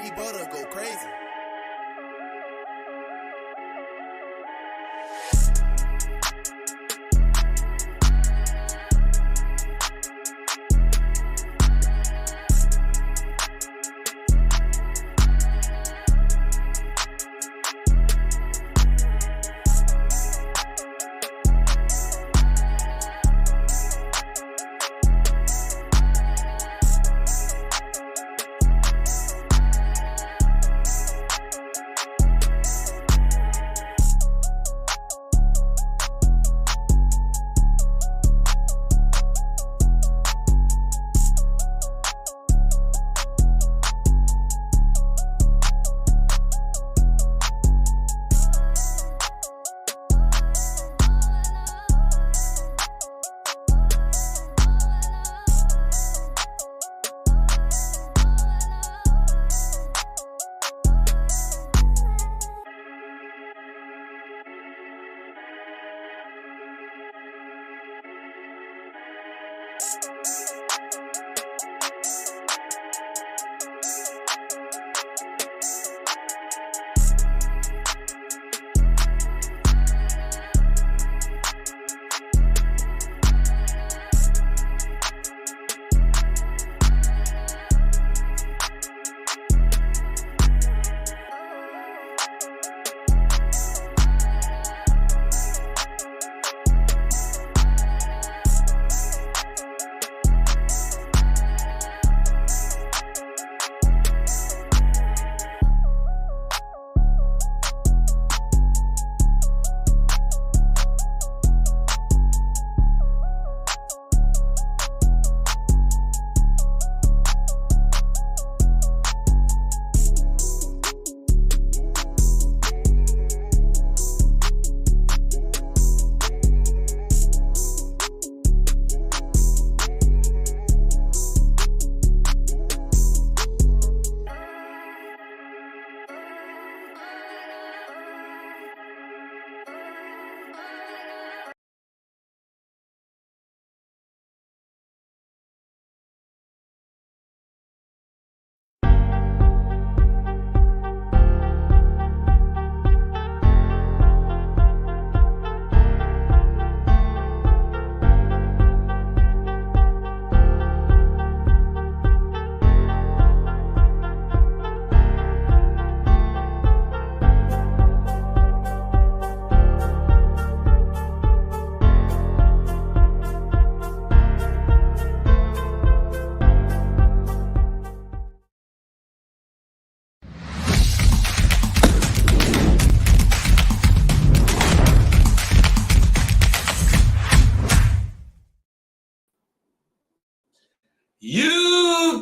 E-Butter go crazy.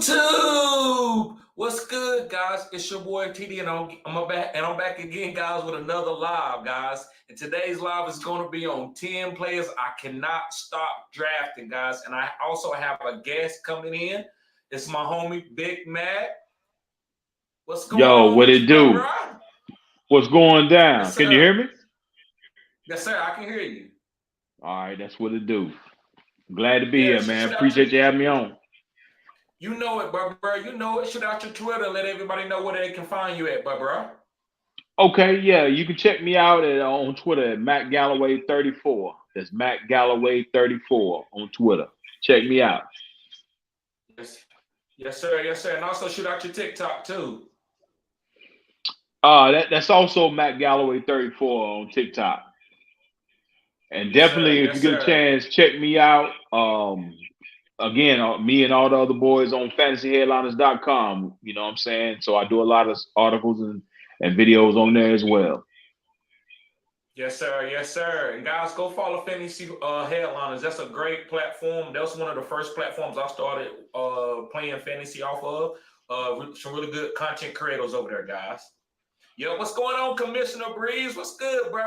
YouTube, What's good, guys? It's your boy TD, and I'm back again, guys, with another live, guys. And today's live is going to be on 10 players I cannot stop drafting, guys. And I also have a guest coming in. It's my homie Big Mac. What's going Yo, what on, it bro? do? What's going down? Yes, Can you sir. hear me? Yes, sir. I can hear you. All right, that's what it do. Glad to be Yeah, here, shoot man. out your. Appreciate you having me on. You know it, bro. You know it. Shoot out your Twitter. Let everybody know where they can find you at, bro. Okay, yeah, you can check me out on Twitter at Matt Galloway 34. That's Matt Galloway 34 on Twitter. Check me out. Yes, yes, sir. Yes, sir. And also shoot out your TikTok too. That's also Matt Galloway 34 on TikTok. And Yes, sir. definitely, if you Yes, get a sir. chance, check me out. Again, me and all the other boys on FantasyHeadliners.com. You know what I'm saying? So I do a lot of articles and videos on there as well. Yes, sir. Yes, sir. And guys, go follow Fantasy Headliners. That's a great platform. That was one of the first platforms I started playing fantasy off of. Some really good content creators over there, guys. Yo, what's going on, Commissioner Breeze? What's good, bro?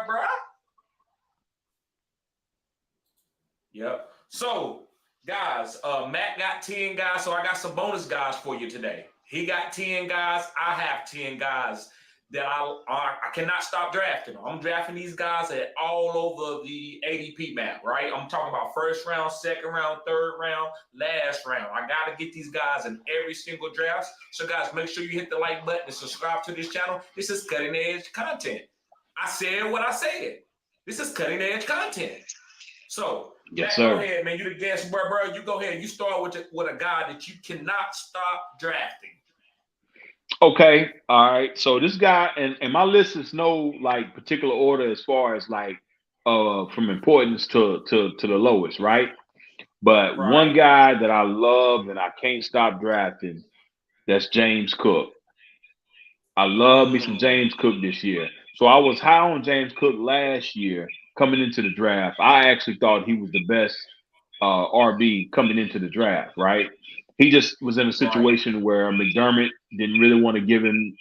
Yep. So, guys, Matt got 10 guys, so I got some bonus guys for you today. He got 10 guys. I have 10 guys that I cannot stop drafting. I'm drafting these guys at all over the ADP map, right? I'm talking about first round, second round, third round, last round. I got to get these guys in every single draft. So, guys, make sure you hit the like button and subscribe to this channel. This is cutting edge content. I said what I said. This is cutting edge content. So, Yes, Matt, go sir. ahead, man. You the guest, bro. You go ahead. You start with a guy that you cannot stop drafting. Okay. All right. So this guy and my list is no like particular order as far as like from importance to the lowest, right? But one Right. guy that I love and I can't stop drafting, that's James Cook. I love me some Mm. James Cook this year. So I was high on James Cook last year coming into the draft. I actually thought he was the best RB coming into the draft, right? He just was in a Right. situation where McDermott didn't really want to give him,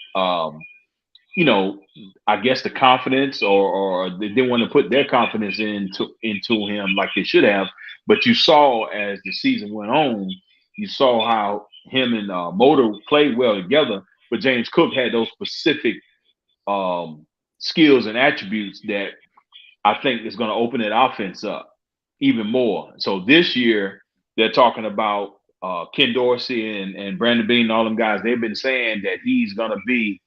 you know, I guess the confidence, or they didn't want to put their confidence into him like they should have. But you saw as the season went on, you saw how him and Motor played well together. But James Cook had those specific um, skills and attributes that I think is going to open that offense up even more. So this year, they're talking about Ken Dorsey and Brandon Bean and all them guys. They've been saying that he's going to be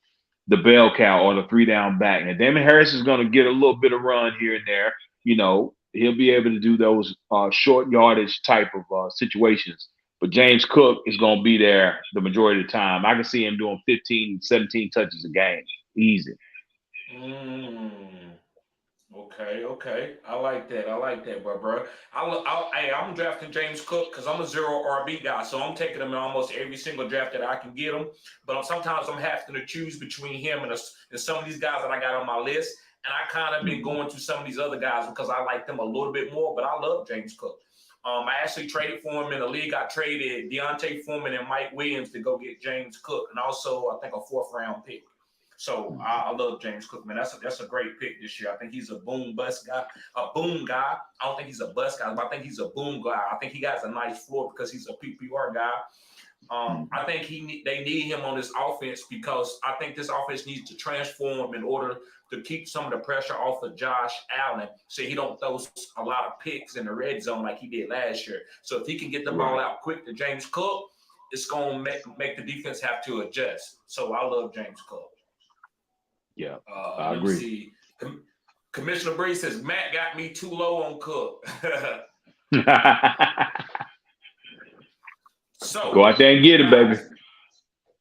the bell cow or the three down back. And Damon Harris is going to get a little bit of run here and there. You know, he'll be able to do those short yardage type of situations. But James Cook is going to be there the majority of the time. I can see him doing 15, 17 touches a game. Easy. Mm. Okay. I like that. Bro. Hey, I'm drafting James Cook because I'm a zero RB guy, so I'm taking him in almost every single draft that I can get him. But sometimes I'm having to choose between him and some of these guys that I got on my list. And I kind of been Mhm. going to some of these other guys because I like them a little bit more. But I love James Cook. I actually traded for him in the league. I traded Deontay Foreman and Mike Williams to go get James Cook, and also I think a fourth round pick. So I love James Cook, man. That's a great pick this year. I think he's a boom bust guy, a boom guy. I don't think he's a bust guy, but I think he's a boom guy. I think he has a nice floor because he's a PPR guy. I Mhm. think they need him on this offense because I think this offense needs to transform in order to keep some of the pressure off of Josh Allen, so he don't throw a lot of picks in the red zone like he did last year. So if he can get the ball Right. out quick to James Cook, it's gonna make the defense have to adjust. So I love James Cook. Yeah. I Let me agree. see. Commissioner Bree says Matt got me too low on Cook. Go So, out there and get it, baby. guys,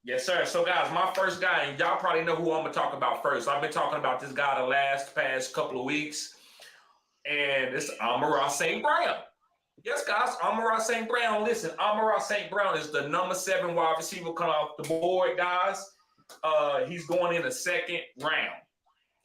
yes, sir. So, guys, my first guy, and y'all probably know who I'm gonna talk about first. I've been talking about this guy the past couple of weeks, and it's Amon-Ra St. Brown. Yes, guys, Amon-Ra St. Brown. Listen, Amon-Ra St. Brown is the number 7 wide receiver coming off the board, guys. He's going in the second round.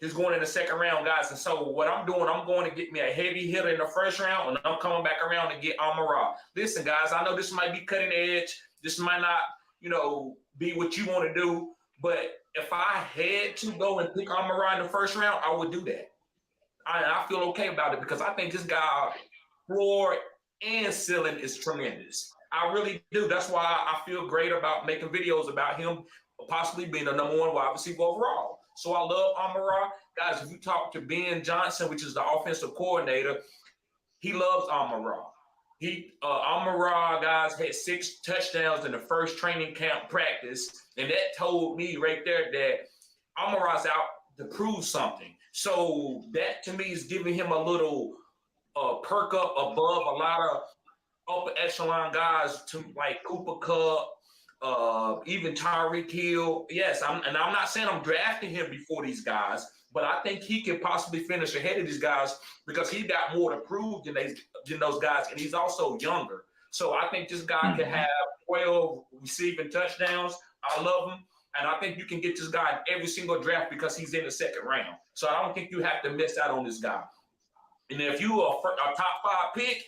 He's going in the second round, guys. And so what I'm doing, I'm going to get me a heavy hitter in the first round, and I'm coming back around to get Amon-Ra. Listen, guys, I know this might be cutting edge. This might not be what you want to do. But if I had to go and pick Amon-Ra in the first round, I would do that. I feel okay about it because I think this guy, floor and ceiling, is tremendous. I really do. That's why I feel great about making videos about him possibly being the number one wide receiver overall. So I love Amon-Ra. Guys, if you talk to Ben Johnson, which is the offensive coordinator, he loves Amon-Ra. Amon-Ra, guys, had 6 touchdowns in the first training camp practice, and that told me right there that Amon-Ra's out to prove something. So that to me is giving him a little perk up above a lot of upper echelon guys to like Cooper Kupp, even Tyreek Hill. Yes, I'm not saying I'm drafting him before these guys, but I think he can possibly finish ahead of these guys because he got more to prove than those guys, and he's also younger. So I think this guy can have 12 receiving touchdowns. I love him. And I think you can get this guy in every single draft because he's in the second round. So I don't think you have to miss out on this guy. And if you are a top 5 pick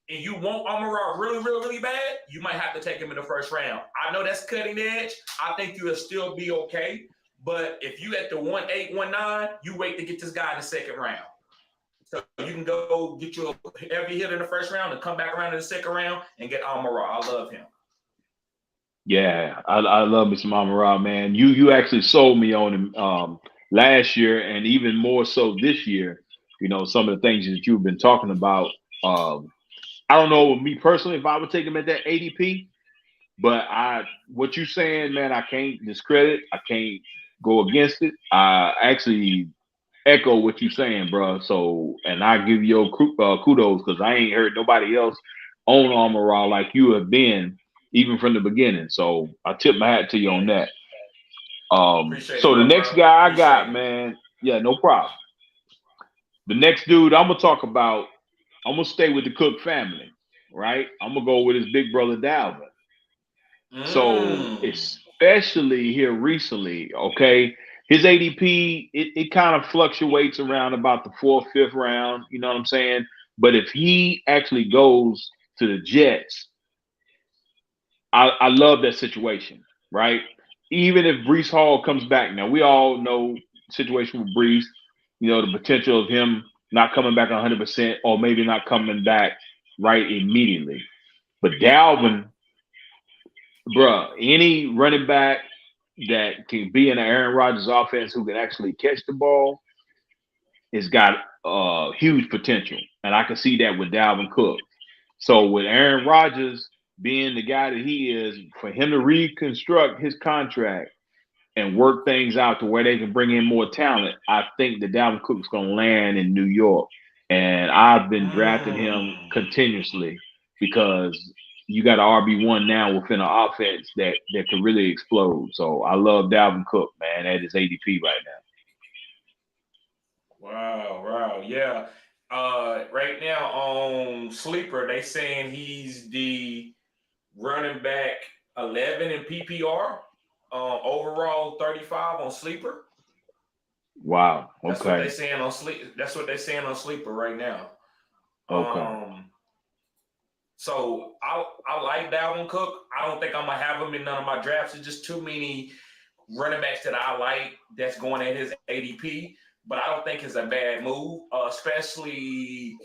and you want Amon-Ra really, really, really bad, you might have to take him in the first round. I know that's cutting edge. I think you'll still be okay. But if you at the 1-8, 1-9, you wait to get this guy in the second round. So you can go get you every hit in the first round and come back around in the second round and get Amon-Ra. I love him. Yeah, I love me some Amon-Ra, man. You actually sold me on him last year, and even more so this year. Some of the things that you've been talking about. I don't know, me personally, if I would take him at that ADP, but what you saying, man, I can't discredit. I can't go against it. I actually echo what you're saying, bro. So, and I give you kudos because I ain't heard nobody else own Amon-Ra like you have been, even from the beginning. So I tip my hat to you on that. So the next guy I got, man, yeah, no problem. The next dude I'm gonna talk about, I'm gonna stay with the Cook family, right? I'm gonna go with his big brother Dalvin. So especially here recently, okay, his ADP it kind of fluctuates around about the 4th, 5th round. You know what I'm saying? But if he actually goes to the Jets, I love that situation, right? Even if Breece Hall comes back, now we all know the situation with Breece, the potential of him not coming back 100% or maybe not coming back right immediately. But Dalvin, bruh, any running back that can be in the Aaron Rodgers offense who can actually catch the ball has got huge potential. And I can see that with Dalvin Cook. So with Aaron Rodgers being the guy that he is, for him to reconstruct his contract and work things out to where they can bring in more talent, I think that Dalvin Cook's going to land in New York. And I've been drafting him continuously because you got an RB1 now within an offense that can really explode. So I love Dalvin Cook, man, at his ADP right now. Wow, yeah. Right now on Sleeper, they saying he's the running back 11 in PPR, overall 35 on Sleeper. Wow. Okay. That's what they're saying on That's what they're saying on Sleeper right now. Okay. So I like Dalvin Cook. I don't think I'm gonna have him in none of my drafts. It's just too many running backs that I like that's going at his ADP. But I don't think it's a bad move, especially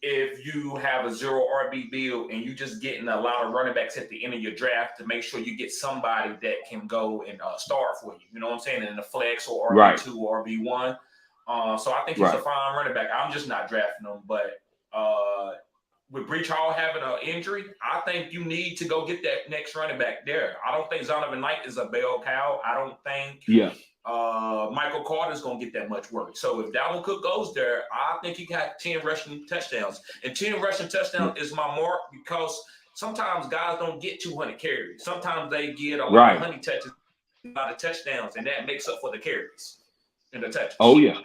if you have a 0 RB build and you just getting a lot of running backs at the end of your draft to make sure you get somebody that can go and start for you. You know what I'm saying? In the flex or RB2 or RB1. So I think he's a fine running back. I'm just not drafting him. But with Breach Hall having an injury, I think you need to go get that next running back there. I don't think Zonovan Knight is a bell cow. I don't think Michael Carter's going to get that much work. So if Dalvin Cook goes there, I think he got 10 rushing touchdowns. And 10 rushing touchdowns is my mark because sometimes guys don't get 200 carries. Sometimes they get a lot of honey touches, a lot of touchdowns, and that makes up for the carries and the touches. Oh, yeah.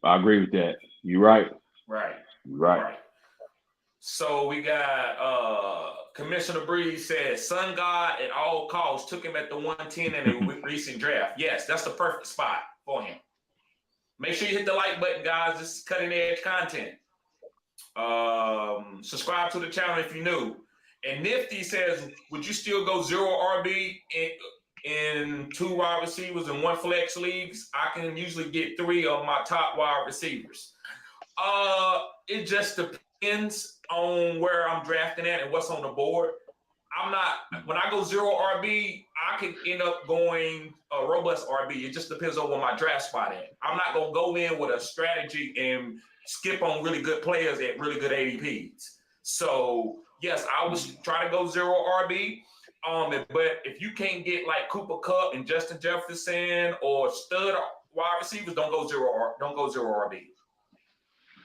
I agree with that. You're right. Right. So we got Commissioner Breeze said, Sun God at all costs took him at the 110 in a recent draft. Yes, that's the perfect spot for him. Make sure you hit the like button, guys. This is cutting edge content. Subscribe to the channel if you're new. And Nifty says, would you still go 0 RB in 2 wide receivers and 1 flex leagues? I can usually get 3 of my top wide receivers. It just depends on where I'm drafting at and what's on the board. When I go 0 RB, I can end up going a robust RB. It just depends on where my draft spot at. I'm not going to go in with a strategy and skip on really good players at really good ADPs. So, yes, I was trying to go 0 RB. But if you can't get like Cooper Kupp and Justin Jefferson or stud wide receivers, don't go 0 RB.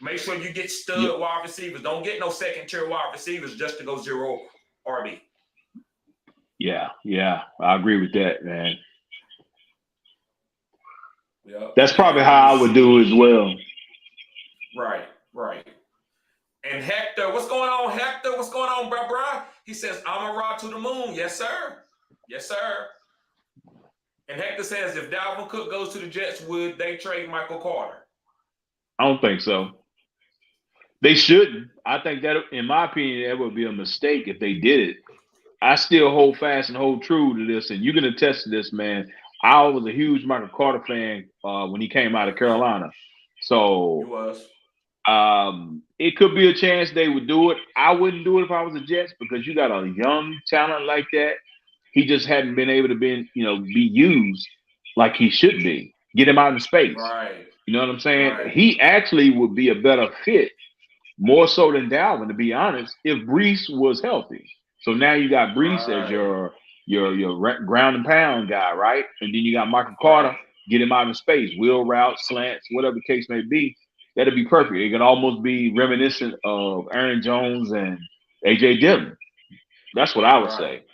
Make sure you get stud wide receivers. Don't get no second-tier wide receivers just to go 0 RB. Yeah, I agree with that, man. Yep. That's probably how I would do as well. Right. And Hector, what's going on, Hector? What's going on, bro? He says, I'm a rod to the moon. Yes, sir. And Hector says, if Dalvin Cook goes to the Jets, would they trade Michael Carter? I don't think so. They shouldn't. I think that, in my opinion, that would be a mistake if they did it. I still hold fast and hold true to this, and you can attest to this, man. I was a huge Michael Carter fan when he came out of Carolina. So he was. It could be a chance they would do it. I wouldn't do it if I was the Jets because you got a young talent like that. He just hadn't been able to be used like he should be. Get him out in space. Right. You know what I'm saying? Right. He actually would be a better fit, more so than Dalvin, to be honest, if Brees was healthy. So now you got Brees as your ground and pound guy, right? And then you got Michael Carter. Get him out in space, wheel routes, slants, whatever the case may be. That'd be perfect. It can almost be reminiscent of Aaron Jones and AJ Dillon. That's what I would say.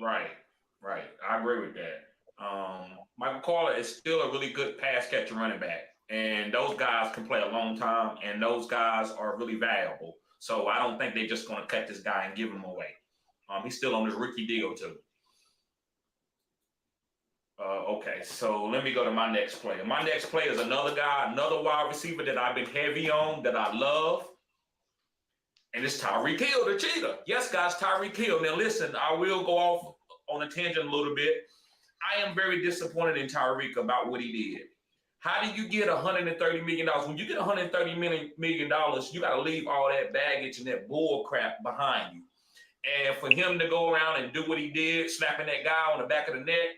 Right. I agree with that. Michael Carter is still a really good pass catcher running back. And those guys can play a long time, and those guys are really valuable. So I don't think they're just going to cut this guy and give him away. He's still on his rookie deal, too. Okay, so let me go to my next player. My next player is another guy, another wide receiver that I've been heavy on, that I love. And it's Tyreek Hill, the cheetah. Yes, guys, Tyreek Hill. Now, listen, I will go off on a tangent a little bit. I am very disappointed in Tyreek about what he did. How do you get $130 million? When you get $130 million, you got to leave all that baggage and that bull crap behind you. And for him to go around and do what he did, slapping that guy on the back of the neck,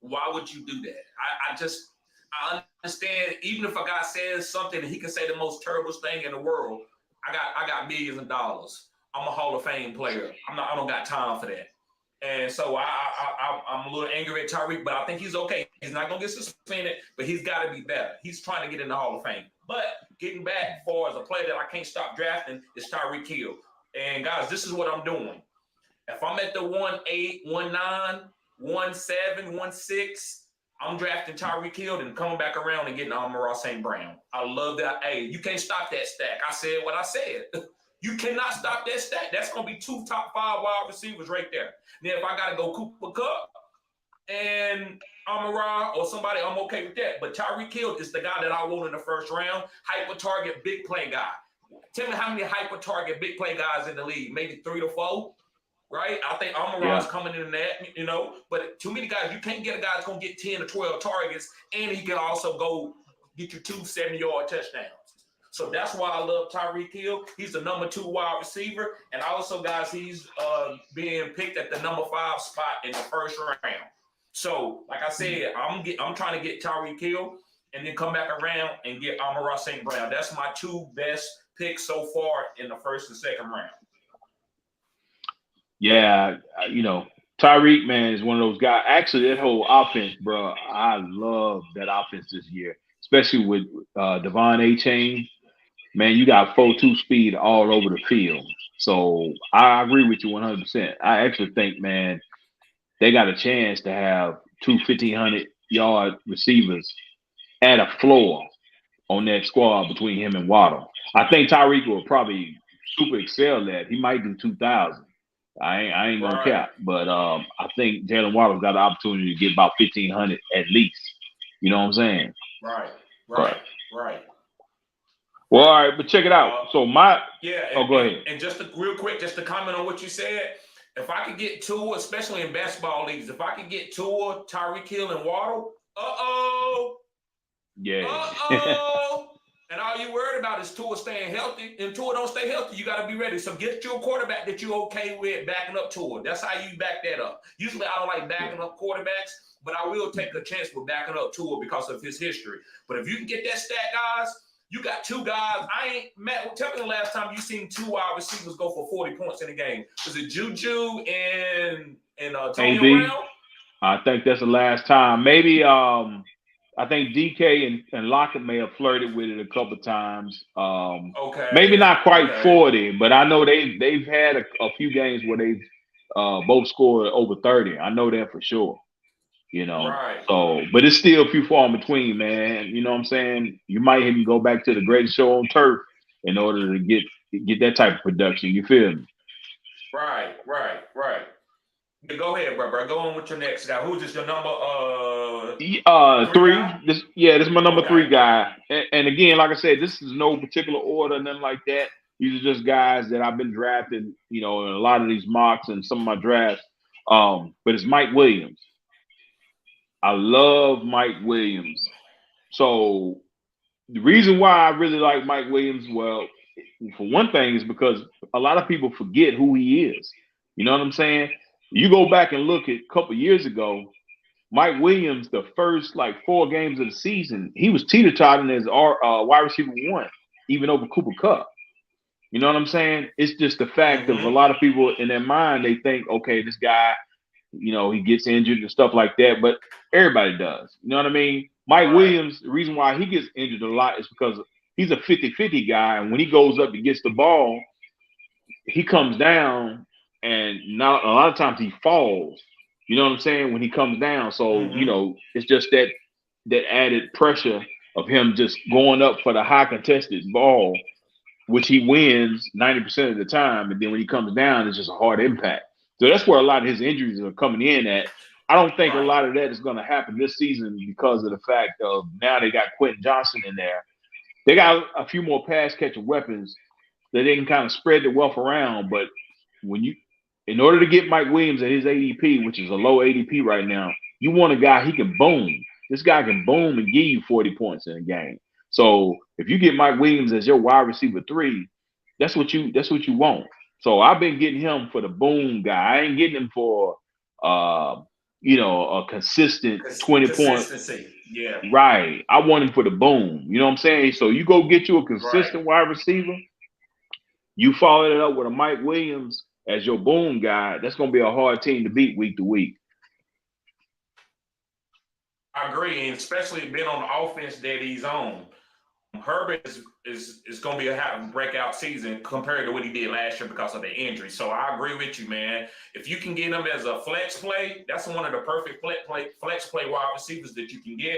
why would you do that? I understand, even if a guy says something and he can say the most terrible thing in the world, I got millions of dollars. I'm a Hall of Fame player. I don't got time for that. And so I'm a little angry at Tyreek, but I think he's okay. He's not going to get suspended, but he's got to be better. He's trying to get in the Hall of Fame. But getting back for as a player that I can't stop drafting is Tyreek Hill. And guys, this is what I'm doing. If I'm at the 1-8, 1-9, 1-7, 1-6, I'm drafting Tyreek Hill and coming back around and getting Amon-Ra St. Brown. I love that. Hey, you can't stop that stack. I said what I said. You cannot stop that stack. That's going to be 2 top 5 wide receivers right there. Then if I got to go Cooper Kupp and Amon-Ra or somebody, I'm okay with that. But Tyreek Hill is the guy that I want in the first round. Hyper target, big play guy. Tell me how many hyper target, big play guys in the league? Maybe 3 to 4, right? I think Amon-Ra is coming in that, But too many guys, you can't get a guy that's going to get 10 to 12 targets, and he can also go get you 2 70-yard touchdowns. So that's why I love Tyreek Hill. He's the number 2 wide receiver. And also, guys, he's being picked at the number 5 spot in the first round. So, like I said, I'm trying to get Tyreek Hill and then come back around and get Amon-Ra St. Brown. That's my 2 best picks so far in the first and second round. Yeah, Tyreek, man, is one of those guys. Actually, that whole offense, bro, I love that offense this year, especially with Devon A-Chain. Man, you got 4.2 speed all over the field. So I agree with you 100%. I actually think, man, they got a chance to have 2 1,500-yard receivers at a floor on that squad between him and Waddle. I think Tyreek will probably super excel that. He might do 2,000. I ain't gonna cap, but I think Jalen Waddle's got the opportunity to get about 1,500 at least. You know what I'm saying? Right. Well, all right, but check it out. So my go ahead. And just real quick, just to comment on what you said, if I could get Tua, especially in basketball leagues, if I could get Tua, Tyreek Hill, and Waddle, Yeah. and all you worried about is Tua staying healthy, and Tua don't stay healthy, you got to be ready. So get you a quarterback that you're okay with backing up Tua. That's how you back that up. Usually I don't like backing up quarterbacks, but I will take a chance with backing up Tua because of his history. But if you can get that stat, guys, you got two guys. Matt, tell me the last time you seen two wide receivers go for 40 points in a game. Was it Juju and Antonio Brown? I think that's the last time. Maybe I think DK and Lockett may have flirted with it a couple of times. Maybe not quite 40, but I know they've had a few games where they've both scored over 30. I know that for sure. Right. So, but it's still a few far in between, man. You know what I'm saying? You might even go back to the greatest show on turf in order to get that type of production. You feel me? Right. Go ahead, bro. Go on with your next guy. Who's just your number? Three. This is my number 3 guy. And again, like I said, this is no particular order, nothing like that. These are just guys that I've been drafted, in a lot of these mocks and some of my drafts. But it's Mike Williams. I love Mike Williams. So the reason why I really like Mike Williams, well, for one thing, is because a lot of people forget who he is. You know what I'm saying? You go back and look at a couple years ago, Mike Williams, the first 4 games of the season, he was teeter-totting as wide receiver 1, even over Cooper Kupp. You know what I'm saying? It's just the fact of a lot of people in their mind, they think, okay, this guy, he gets injured and stuff like that, but everybody does. You know what I mean? Mike Williams, the reason why he gets injured a lot is because he's a 50-50 guy, and when he goes up and gets the ball, he comes down, and not a lot of times he falls. You know what I'm saying? When he comes down, so it's just that added pressure of him just going up for the high contested ball, which he wins 90% of the time, and then when he comes down, it's just a hard impact. So that's where a lot of his injuries are coming in at. I don't think a lot of that is going to happen this season because of the fact of now they got Quentin Johnson in there. They got a few more pass catching weapons that they can kind of spread the wealth around. But in order to get Mike Williams at his ADP, which is a low ADP right now, you want a guy he can boom. This guy can boom and give you 40 points in a game. So if you get Mike Williams as your wide receiver 3, that's what you want. So I've been getting him for the boom guy. I ain't getting him for a consistent 20 points. Yeah. Right. I want him for the boom. You know what I'm saying? So you go get you a consistent wide receiver. You follow it up with a Mike Williams as your boom guy. That's going to be a hard team to beat week to week. I agree, and especially being on the offense that he's on. Herbert is going to be a breakout season compared to what he did last year because of the injury. So I agree with you, man. If you can get him as a flex play, that's one of the perfect flex play wide receivers that you can get.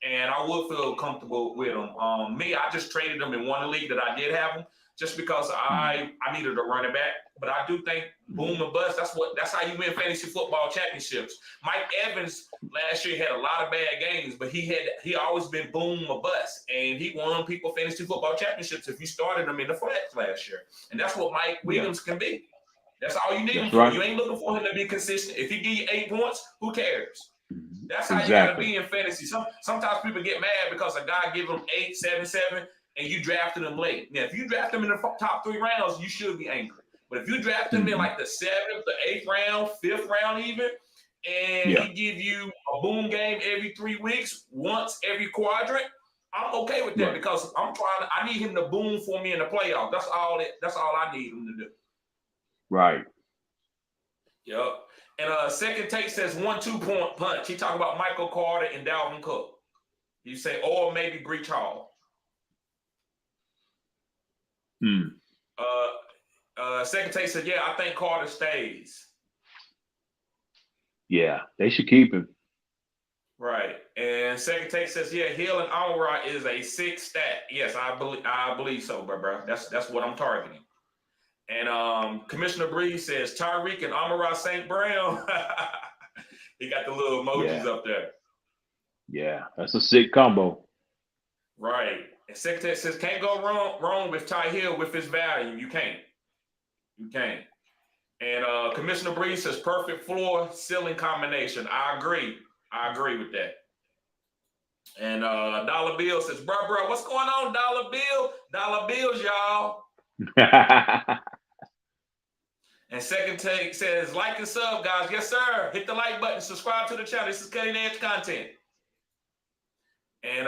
And I would feel comfortable with him. I just traded him in one league that I did have him just because I needed a running back. But I do think boom and bust, that's how you win fantasy football championships. Mike Evans last year had a lot of bad games, but he always been boom or bust. And he won people fantasy football championships if you started him in the flex last year. And that's what Mike Williams can be. That's all you need him for. Right. You ain't looking for him to be consistent. If he give you 8 points, who cares? That's how you got to be in fantasy. Sometimes people get mad because a guy give them 8, 7, 7, and you drafted him late. Now, if you draft him in the top 3 rounds, you should be angry. But if you draft him in like the 7th, the 8th round, 5th round even, and he give you a boom game every 3 weeks, once every quadrant, I'm okay with that because I need him to boom for me in the playoffs. That's all I need him to do. Right. Yep. And Second Take says 1-2 point punch. He talking about Michael Carter and Dalvin Cook. You say, or maybe Breach Hall. Second Take said, I think Carter stays. Yeah, they should keep him. Right. And Second Take says, Hill and Amon-Ra is a 6 stat. Yes, I believe so, bro. That's what I'm targeting. And Commissioner Breeze says Tyreek and Amon-Ra St. Brown. He got the little emojis up there. Yeah, that's a sick combo. Right. And Secretary says, can't go wrong with Ty Hill with his value. You can't. You can't. And Commissioner Breeze says, perfect floor ceiling combination. I agree. I agree with that. And Dollar Bill says, bro, what's going on, Dollar Bill? Dollar Bills, y'all. And Second Take says, like and sub, guys. Yes, sir. Hit the like button. Subscribe to the channel. This is cutting edge content. And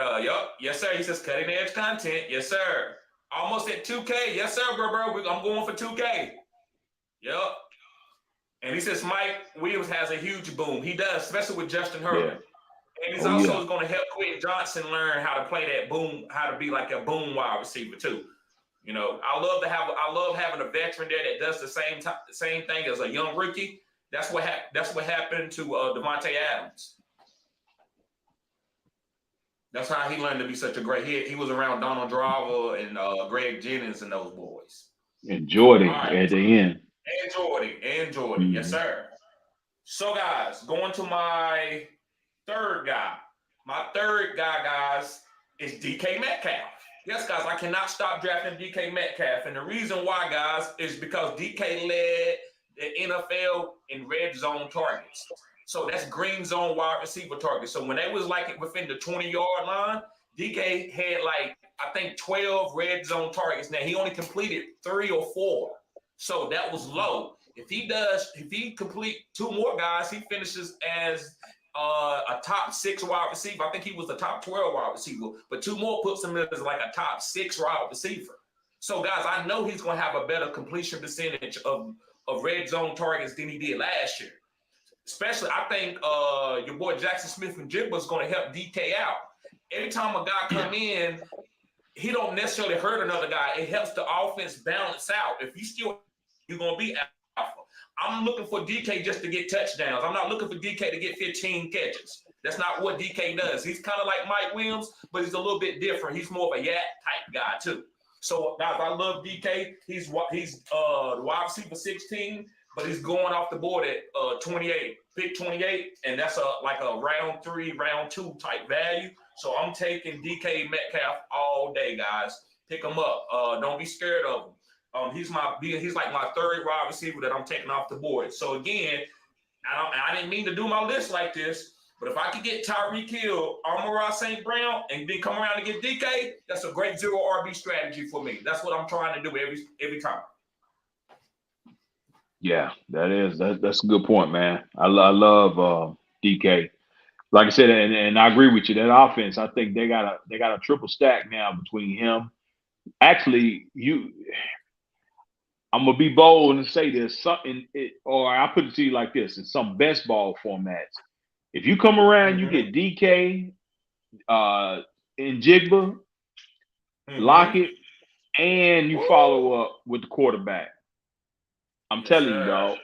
yes, sir. He says cutting edge content. Yes, sir. Almost at 2K. Yes, sir, bro. I'm going for 2K. Yep. And he says Mike Williams has a huge boom. He does, especially with Justin Herbert. Yeah. And he's also going to help Quentin Johnson learn how to play that boom, how to be like a boom wide receiver too. You know, I love having a veteran there that does the same thing as a young rookie. That's what happened to Devontae Adams. That's how he learned to be such a great hit. He was around Donald Driver and Greg Jennings and those boys. And Jordan at the end. And Jordan. Yes, sir. So, guys, going to my third guy. My third guy, guys, is DK Metcalf. Yes, guys, I cannot stop drafting DK Metcalf. And the reason why, guys, is because DK led the NFL in red zone targets. So that's green zone wide receiver targets. So when they was like within the 20-yard line, DK had like, I think 12 red zone targets. Now he only completed 3 or 4. So that was low. If he complete 2 more guys, he finishes as a top 6 wide receiver. I think he was the top 12 wide receiver, but 2 more puts him as like a top 6 wide receiver. So guys, I know he's going to have a better completion percentage of red zone targets than he did last year. Especially, I think your boy Jackson Smith and Jigba is going to help DK out. Every time a guy come in, he don't necessarily hurt another guy. It helps the offense balance out. If you're going to be alpha. I'm looking for DK just to get touchdowns. I'm not looking for DK to get 15 catches. That's not what DK does. He's kind of like Mike Williams, but he's a little bit different. He's more of a yak type guy too. So guys, I love DK. He's the wide receiver 16. But he's going off the board at 28, pick 28, and that's like a round 3, round 2 type value. So I'm taking DK Metcalf all day, guys. Pick him up. Don't be scared of him. He's like my third wide receiver that I'm taking off the board. So again, I didn't mean to do my list like this, but if I could get Tyreek Hill, Amon-Ra St. Brown, and then come around and get DK, that's a great 0 RB strategy for me. That's what I'm trying to do every time. Yeah, that's a good point, man. I love DK. Like I said, and I agree with you. That offense, I think they got a triple stack now between him. Actually, I'm gonna be bold and say this, or I put it to you like this: in some best ball formats, if you come around, you get DK, Njigba, Lockett, and you follow up with the quarterback. I'm telling you, dog.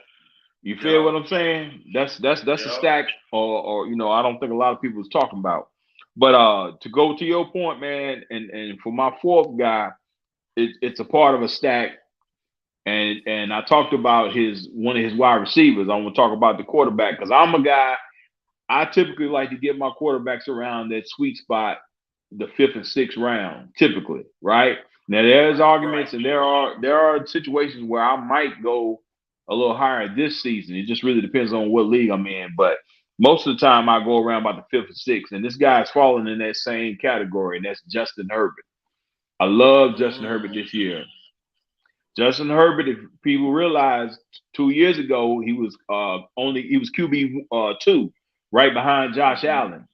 You feel what I'm saying? That's a stack, or I don't think a lot of people is talking about. But to go to your point, man, and for my fourth guy, it's a part of a stack. And I talked about one of his wide receivers. I want to talk about the quarterback because I'm a guy. I typically like to get my quarterbacks around that sweet spot, the 5th and 6th round, typically, right? Now there's arguments and there are situations where I might go a little higher this season. It just really depends on what league I'm in. But most of the time I go around about the 5th and 6th. And this guy's falling in that same category, and that's Justin Herbert. I love Justin Herbert this year. Justin Herbert, if people realize 2 years ago, he was QB 2, right behind Josh Allen.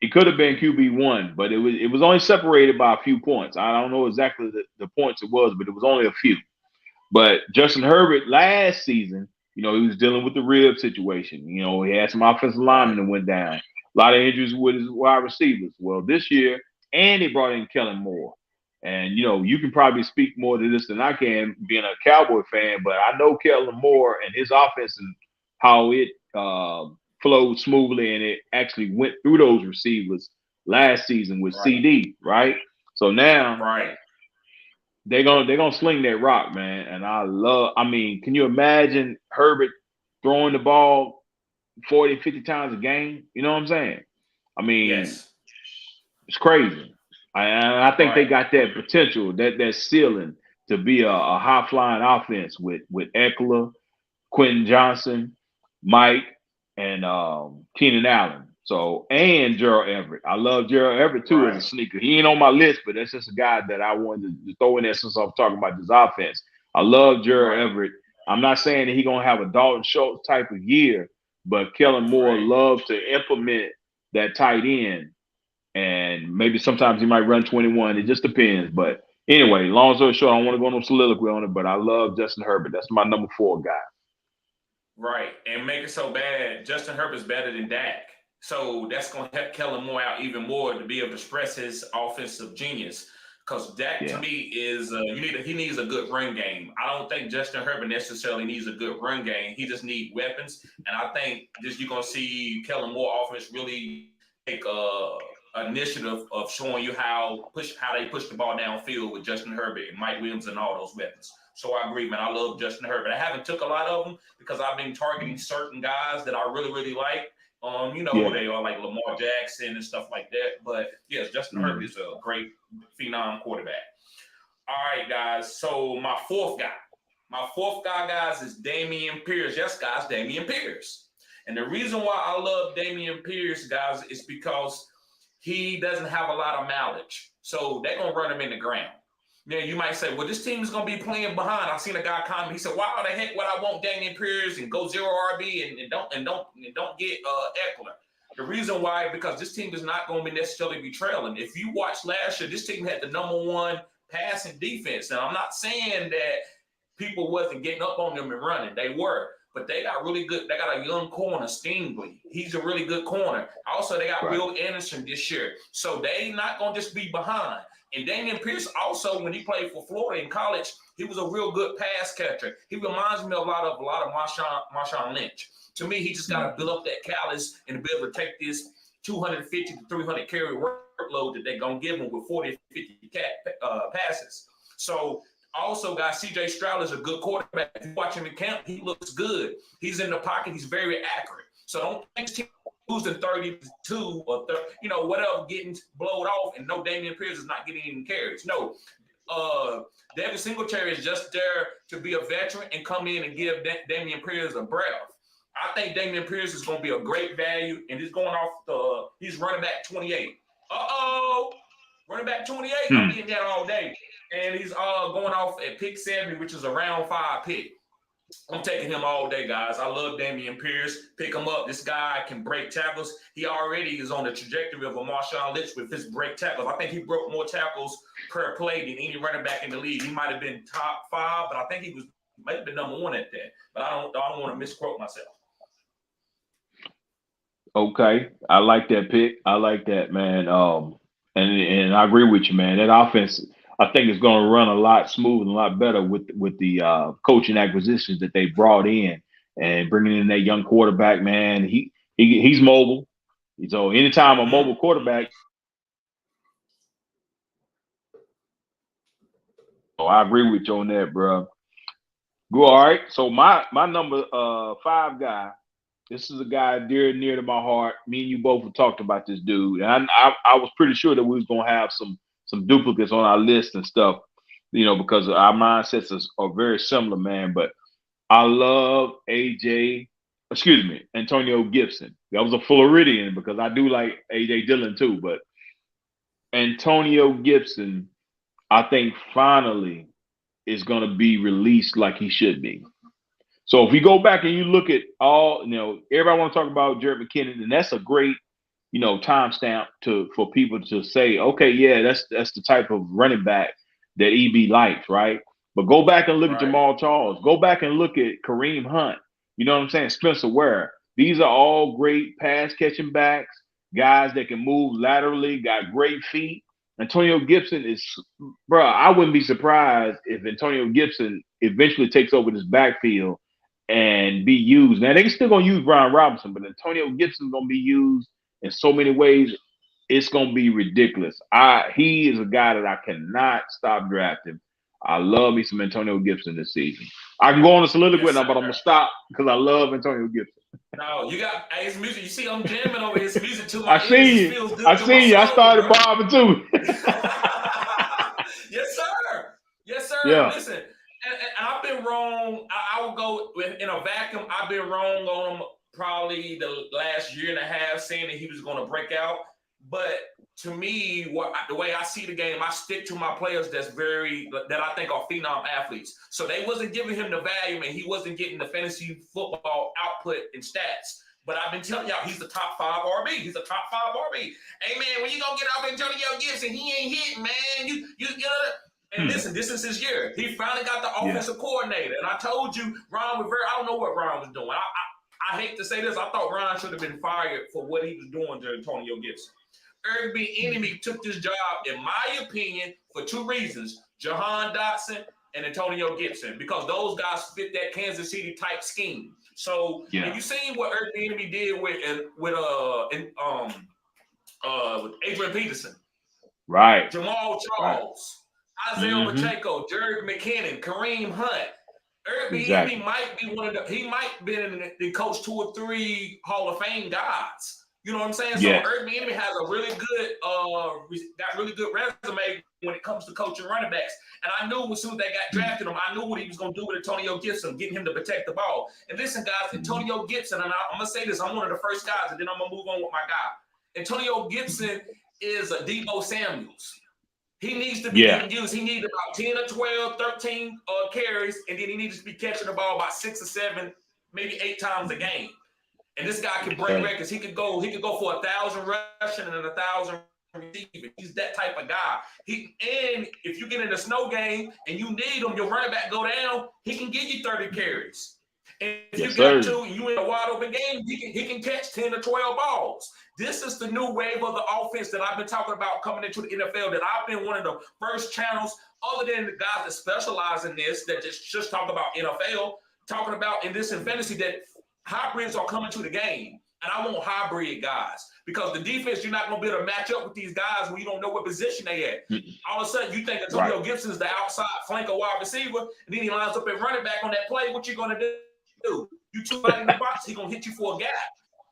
He could have been QB1, but it was only separated by a few points. I don't know exactly the points it was, but it was only a few. But Justin Herbert last season, he was dealing with the rib situation. He had some offensive linemen that went down. A lot of injuries with his wide receivers. Well, this year, and he brought in Kellen Moore. And, you can probably speak more to this than I can, being a Cowboy fan, but I know Kellen Moore and his offense and how it flowed smoothly, and it actually went through those receivers last season with CD, right? So now they're gonna sling that rock, man. And can you imagine Herbert throwing the ball 40, 50 times a game? You know what I'm saying? Yes. It's crazy. I think they Right. got that potential, that ceiling to be a high flying offense with Eckler, Quentin Johnson, Mike, and Keenan Allen. So and Gerald Everett. I love Gerald Everett too as a Right. sneaker. He ain't on my list, but that's just a guy that I wanted to throw in there since I'm talking about this offense. I love Gerald Right. Everett. I'm not saying that he's gonna have a Dalton Schultz type of year, but Kellen Moore Right. loves to implement that tight end. And maybe sometimes he might run 21. It just depends. But anyway, long story short, I don't want to go no soliloquy on it, but I love Justin Herbert. That's my number 4 guy. Right. And make it so bad, Justin Herbert's better than Dak. So that's going to help Kellen Moore out even more to be able to express his offensive genius. Because Dak, to Yeah. me, is he needs a good run game. I don't think Justin Herbert necessarily needs a good run game. He just needs weapons. And I think just you're going to see Kellen Moore offense really take initiative of showing you how they push the ball downfield with Justin Herbert and Mike Williams and all those weapons. So I agree, man. I love Justin Herbert. I haven't took a lot of them because I've been targeting certain guys that I really, really like. You know who they are, like Lamar Jackson and stuff like that. But yes, Justin Herbert is a great phenom quarterback. All right, guys. So my fourth guy, guys, is Dameon Pierce. Yes, guys, Dameon Pierce. And the reason why I love Dameon Pierce, guys, is because he doesn't have a lot of mileage. So they're gonna run him in the ground. Yeah, you might say, well, this team is going to be playing behind. I've seen a guy comment. He said, "Why the heck would I want Dameon Pierce and go 0 RB and don't get Eckler?" The reason why, because this team is not going to necessarily be trailing. If you watched last year, this team had the number 1 passing defense. Now, I'm not saying that people wasn't getting up on them and running. They were. But they got really good. They got a young corner, Stingley. He's a really good corner. Also, they got Will Anderson this year. So they not going to just be behind. And Dameon Pierce also, when he played for Florida in college, he was a real good pass catcher. He reminds me of a lot of Marshawn Lynch. To me, he just got to build up that callus and be able to take this 250 to 300 carry workload that they're going to give him with 40 to 50 passes. So also, guys, C.J. Stroud is a good quarterback. If you watch him in camp, he looks good. He's in the pocket. He's very accurate. So don't think losing 32 or 30, whatever, getting blowed off, and no, Dameon Pierce is not getting any carries. No, Devin Singletary is just there to be a veteran and come in and give Dameon Pierce a breath. I think Dameon Pierce is going to be a great value, and he's going off he's running back 28. Running back 28. I'm getting that all day. And he's going off at pick 70, which is a round 5 pick. I'm taking him all day, guys. I love Dameon Pierce. Pick him up. This guy can break tackles. He already is on the trajectory of a Marshawn Lynch with his break tackles. I think he broke more tackles per play than any running back in the league. He might have been top 5, but I think he might have been number 1 at that. But I don't want to misquote myself. Okay, I like that pick. I like that, man. And I agree with you, man. That offense, I think, is going to run a lot smoother and a lot better with the coaching acquisitions that they brought in and bringing in that young quarterback. Man, he's mobile. So anytime a mobile quarterback, I agree with you on that, bro. Go all right. So my number 5 guy. This is a guy dear and near to my heart. Me and you both have talked about this dude, and I was pretty sure that we was gonna have some duplicates on our list and stuff, because our mindsets are very similar, man. But I love Antonio Gibson. That was a Floridian because I do like AJ Dillon too, but Antonio Gibson, I think finally is gonna be released like he should be. So if you go back and you look at all, everybody want to talk about Jared McKinnon, and that's a great, timestamp for people to say, okay, yeah, that's the type of running back that EB likes, right? But go back and look at Jamal Charles. Go back and look at Kareem Hunt. You know what I'm saying? Spencer Ware. These are all great pass catching backs, guys that can move laterally, got great feet. Antonio Gibson I wouldn't be surprised if Antonio Gibson eventually takes over this backfield and be used. Now, they're still going to use Brian Robinson, but Antonio Gibson's going to be used in so many ways, it's going to be ridiculous. He is a guy that I cannot stop drafting. I love me some Antonio Gibson this season. I can go on a soliloquy now, but I'm going to stop because I love Antonio Gibson. No, you got his music. You see, I'm jamming over his music too. I see you. I started bobbing too. Yeah. Listen, and I've been wrong. I would go in a vacuum. I've been wrong on him probably the last year and a half, saying that he was going to break out. But to me, the way I see the game, I stick to my players that I think are phenom athletes. So they wasn't giving him the value, and he wasn't getting the fantasy football output and stats. But I've been telling y'all, he's the top 5 RB. He's a top 5 RB. Hey, man, when you going to get off Antonio Gibson, he ain't hitting, man. You know. And listen, this is his year. He finally got the offensive coordinator. And I told you, Ron was I don't know what Ron was doing. I hate to say this. I thought Ron should have been fired for what he was doing to Antonio Gibson. Eric B. Enemy took this job, in my opinion, for 2 reasons. Jahan Dotson and Antonio Gibson, because those guys fit that Kansas City type scheme. So, and you seen what Eric B. Enemy did with Adrian Peterson. Right. Jamal Charles. Isaiah Pacheco, Jared McKinnon, Kareem Hunt. Eric B. Enemy might be he might be in the coach 2 or 3 Hall of Fame guys. You know what I'm saying? So Eric B. Enemy has a really good, got really good resume when it comes to coaching running backs. And I knew as soon as they got drafted him, I knew what he was going to do with Antonio Gibson, getting him to protect the ball. And listen, guys, Antonio Gibson, and I'm going to say this, I'm one of the first guys, and then I'm going to move on with my guy. Antonio Gibson is a Deebo Samuels. He needs to be getting used. He needs about 10 or 12, 13 carries, and then he needs to be catching the ball about 6 or 7, maybe 8 times a game. And this guy can break records. He could go for 1,000 rushing and 1,000 receiving. He's that type of guy. And if you get in a snow game and you need him, your running back go down, he can give you 30 carries. And if you got to, and you in a wide open game, he can catch 10 or 12 balls. This is the new wave of the offense that I've been talking about coming into the NFL, that I've been one of the first channels, other than the guys that specialize in this, that just talk about NFL, talking about in fantasy, that hybrids are coming to the game. And I want hybrid guys, because the defense, you're not going to be able to match up with these guys when you don't know what position they at. All of a sudden, you think Antonio Gibson is the outside flanker wide receiver, and then he lines up at running back on that play. What you going to do? You 2 right in the box, he going to hit you for a gap.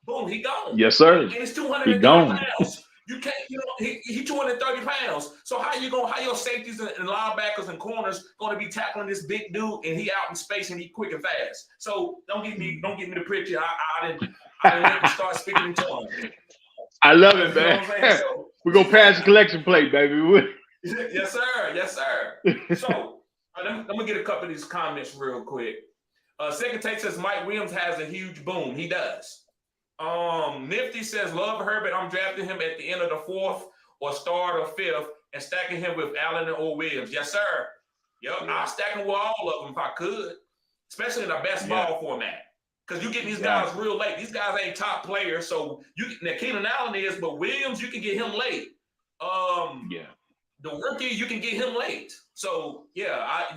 Boom, he gone. Yes, sir. And it's 230 pounds. You can't, he 230 pounds. So how your safeties and linebackers and corners going to be tackling this big dude, and he out in space and he quick and fast? So don't give me the picture. I didn't let you start speaking in tongues. I love it, man. So, we're gonna pass the collection plate, baby. Yes, sir. So let me get a couple of these comments real quick. Second Take says Mike Williams has a huge boom. He does. Nifty says, love Herbert. I'm drafting him at the end of the 4th or start or 5th and stacking him with Allen or Williams. Yes, sir. Yep, I'll stack him with all of them if I could, especially in the best ball format. Because you're getting these guys real late. These guys ain't top players. So Keenan Allen is, but Williams, you can get him late. The rookie, you can get him late. So, you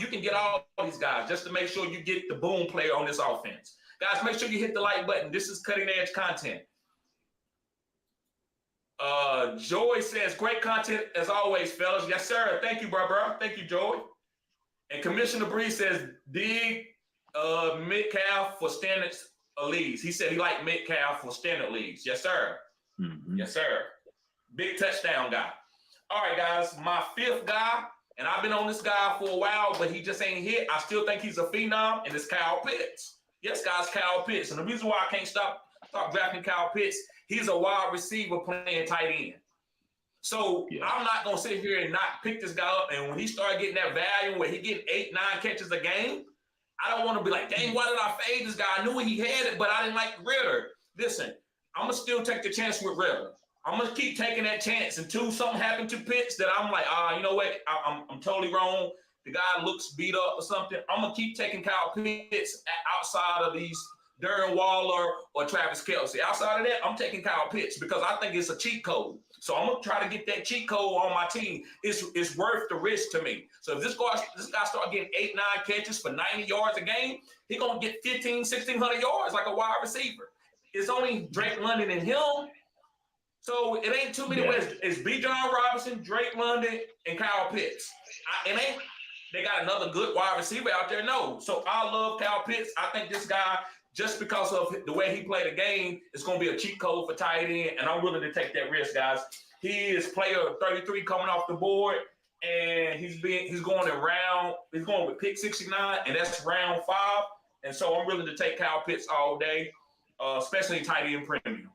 can get all these guys just to make sure you get the boom player on this offense. Guys, make sure you hit the like button. This is cutting edge content. Joy says, great content as always, fellas. Yes, sir. Thank you, bro. Thank you, Joy. And Commissioner Bree says, dig Metcalf for standard leagues. He said he liked Metcalf for standard leagues. Yes, sir. Yes, sir. Big touchdown guy. All right, guys, my 5th guy, and I've been on this guy for a while, but he just ain't hit. I still think he's a phenom, and it's Kyle Pitts. Yes, guys, Kyle Pitts. And the reason why I can't stop drafting Kyle Pitts, he's a wide receiver playing tight end. So I'm not going to sit here and not pick this guy up. And when he started getting that value where he getting 8, 9 catches a game, I don't want to be like, dang, why did I fade this guy? I knew he had it, but I didn't like Ritter. Listen, I'm going to still take the chance with Ritter. I'm going to keep taking that chance until something happened to Pitts that I'm like, you know what? I'm totally wrong. The guy looks beat up or something. I'm going to keep taking Kyle Pitts outside of these Darren Waller or Travis Kelce. Outside of that, I'm taking Kyle Pitts because I think it's a cheat code. So I'm going to try to get that cheat code on my team. It's worth the risk to me. So if this guy start getting 8, 9 catches for 90 yards a game, he's going to get 1,500, 1,600 yards like a wide receiver. It's only Drake London and him. So it ain't too many ways. It's B. John Robinson, Drake London, and Kyle Pitts. They got another good wide receiver out there? No. So I love Kyle Pitts. I think this guy, just because of the way he played the game, is going to be a cheat code for tight end, and I'm willing to take that risk, guys. He is player 33 coming off the board. and he's going with pick 69, and that's round 5. And so I'm willing to take Kyle Pitts all day, especially in tight end premium.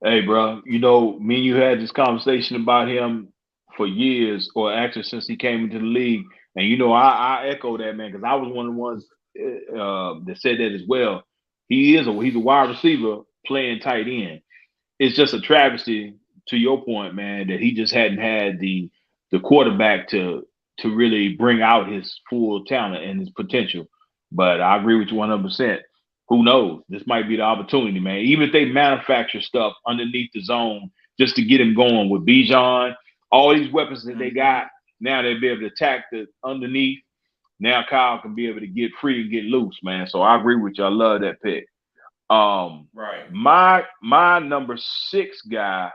Hey, bro, you know, me and you had this conversation about him for years, or actually since he came into the league. And you know, I echo that, man, because I was one of the ones that said that as well. He's a wide receiver playing tight end. It's just a travesty, to your point, man, that he just hadn't had the quarterback to really bring out his full talent and his potential. But I agree with you 100%. Who knows? This might be the opportunity, man. Even if they manufacture stuff underneath the zone just to get him going with Bijan, all these weapons that they got, now they'll be able to attack the underneath. Now Kyle can be able to get free and get loose, man. So I agree with you. I love that pick. Right. My number 6 guy.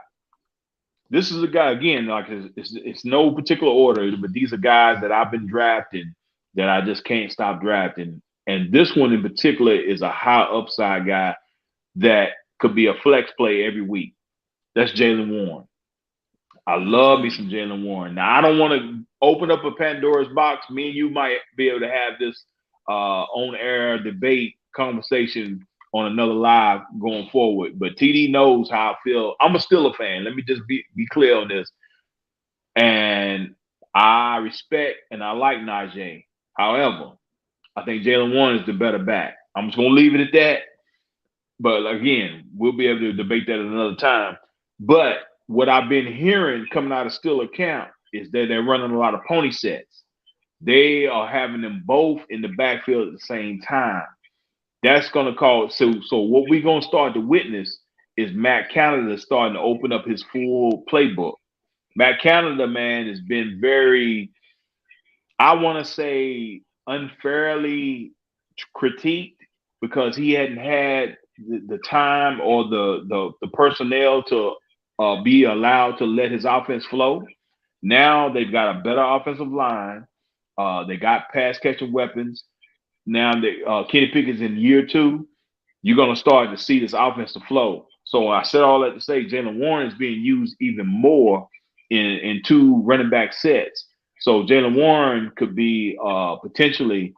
This is a guy again, like it's no particular order, but these are guys that I've been drafting that I just can't stop drafting. And this one in particular is a high upside guy that could be a flex play every week. That's Jaylen Warren. I love me some Jaylen Warren. Now I don't want to open up a Pandora's box. Me and you might be able to have this on air debate conversation on another live going forward. But TD knows how I feel. I'm a Steeler fan. Let me just be clear on this. And I respect and I like Najee. However, I think Jaylen Warren is the better back. I'm just gonna leave it at that. But again, we'll be able to debate that at another time. But what I've been hearing coming out of Steeler camp is that they're running a lot of pony sets. They are having them both in the backfield at the same time. That's going to cause so what we're going to start to witness is Matt Canada starting to open up his full playbook. Matt Canada, man, has been very, I want to say, unfairly critiqued because he hadn't had the time or the personnel to be allowed to let his offense flow. Now they've got a better offensive line. They got pass catching weapons. Now that Kenny Pickett's in year 2, you're going to start to see this offensive flow. So I said all that to say Jaylen Warren is being used even more in 2 running back sets. So Jaylen Warren could be potentially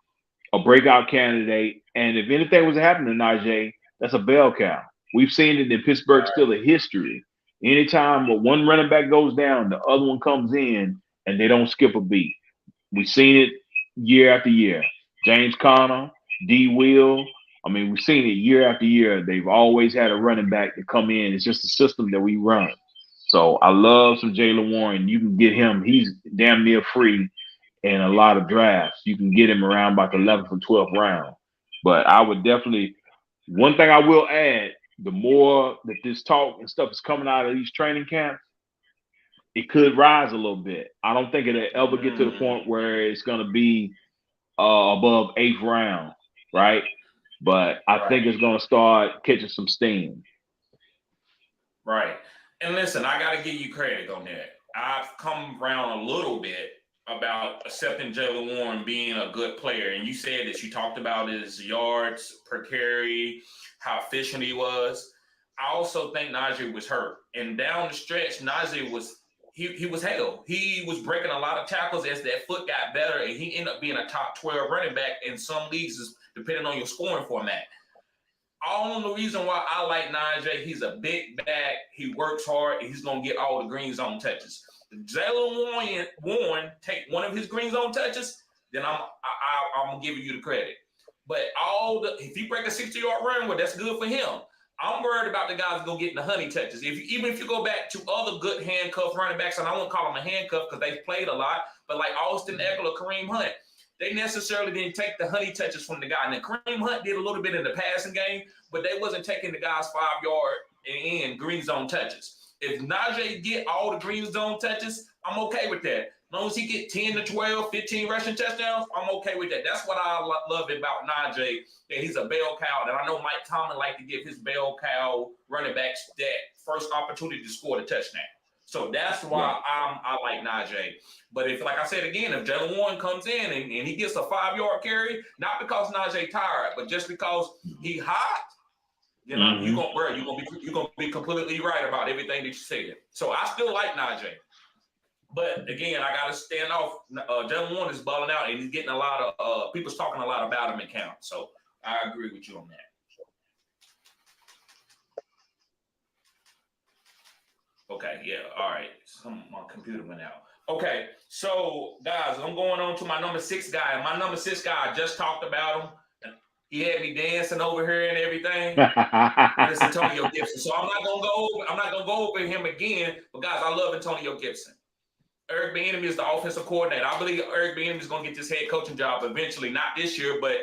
a breakout candidate. And if anything was to happen to Najee, that's a bell cow. We've seen it in Pittsburgh Steelers history. Anytime one running back goes down, the other one comes in and they don't skip a beat. We've seen it year after year. James Conner, D. Will. I mean, we've seen it year after year. They've always had a running back to come in. It's just a system that we run. So I love some Jaylen Warren. You can get him. He's damn near free in a lot of drafts. You can get him around about the 11th or 12th round. But I would definitely – one thing I will add, the more that this talk and stuff is coming out of these training camps, it could rise a little bit. I don't think it'll ever get to the point where it's going to be above 8th round, right? But I think it's going to start catching some steam. Right. And listen, I got to give you credit on that. I've come around a little bit about accepting Jaylen Warren being a good player. And you said that you talked about his yards per carry, how efficient he was. I also think Najee was hurt. And down the stretch, Najee was he was held. He was breaking a lot of tackles as that foot got better, and he ended up being a top 12 running back in some leagues, depending on your scoring format. All the reason why I like Najee, he's a big back, he works hard, and he's going to get all the green zone touches. If Jaylen Warren take one of his green zone touches, then I'm giving you the credit. But if he break a 60-yard run, well, that's good for him. I'm worried about the guys going to get the honey touches. Even if you go back to other good handcuff running backs, and I won't call them a handcuff because they've played a lot, but like Austin Eckler, Kareem Hunt, they necessarily didn't take the honey touches from the guy. Now, Kareem Hunt did a little bit in the passing game, but they wasn't taking the guy's 5-yard and green zone touches. If Najee get all the green zone touches, I'm okay with that. As long as he get 10 to 12, 15 rushing touchdowns, I'm okay with that. That's what I love about Najee, that he's a bell cow. And I know Mike Tomlin like to give his bell cow running backs that first opportunity to score the touchdown. So that's why I like Najee. But if, like I said again, if Jaylen Warren comes in and he gets a 5-yard carry, not because Najee tired, but just because he hot, you know, you're gonna be completely right about everything that you said. So I still like Najee. But again, I got to stand off. Jalen Warren is balling out, and he's getting a lot of people's talking a lot about him in camp. So I agree with you on that. Okay, yeah, all right. My computer went out. Okay, so guys, I'm going on to my number 6 guy. My number 6 guy, I just talked about him. He had me dancing over here and everything. And it's Antonio Gibson. So I'm not gonna go over him again. But guys, I love Antonio Gibson. Eric Bieniemy is the offensive coordinator. I believe Eric Bieniemy is gonna get this head coaching job eventually, not this year, but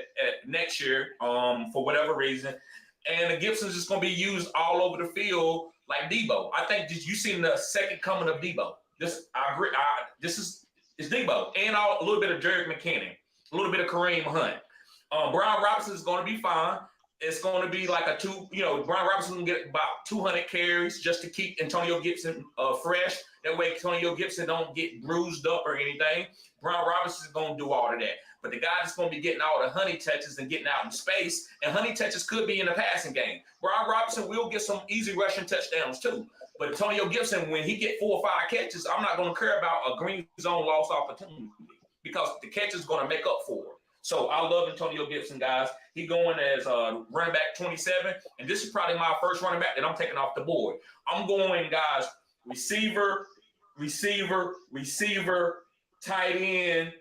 next year, for whatever reason. And Gibson's just gonna be used all over the field like Debo. I think you seen the second coming of Debo. I agree. It's Debo and a little bit of Jerick McKinnon, a little bit of Kareem Hunt. Brian Robinson is going to be fine. It's going to be like Brian Robinson can get about 200 carries just to keep Antonio Gibson fresh. That way, Antonio Gibson don't get bruised up or anything. Brian Robinson is going to do all of that. But the guy that's going to be getting all the honey touches and getting out in space, and honey touches could be in the passing game. Brian Robinson will get some easy rushing touchdowns too. But Antonio Gibson, when he get 4 or 5 catches, I'm not going to care about a green zone lost opportunity because the catch is going to make up for it. So I love Antonio Gibson, guys. He going as running back 27, and this is probably my first running back that I'm taking off the board. I'm going, guys, receiver, tight end,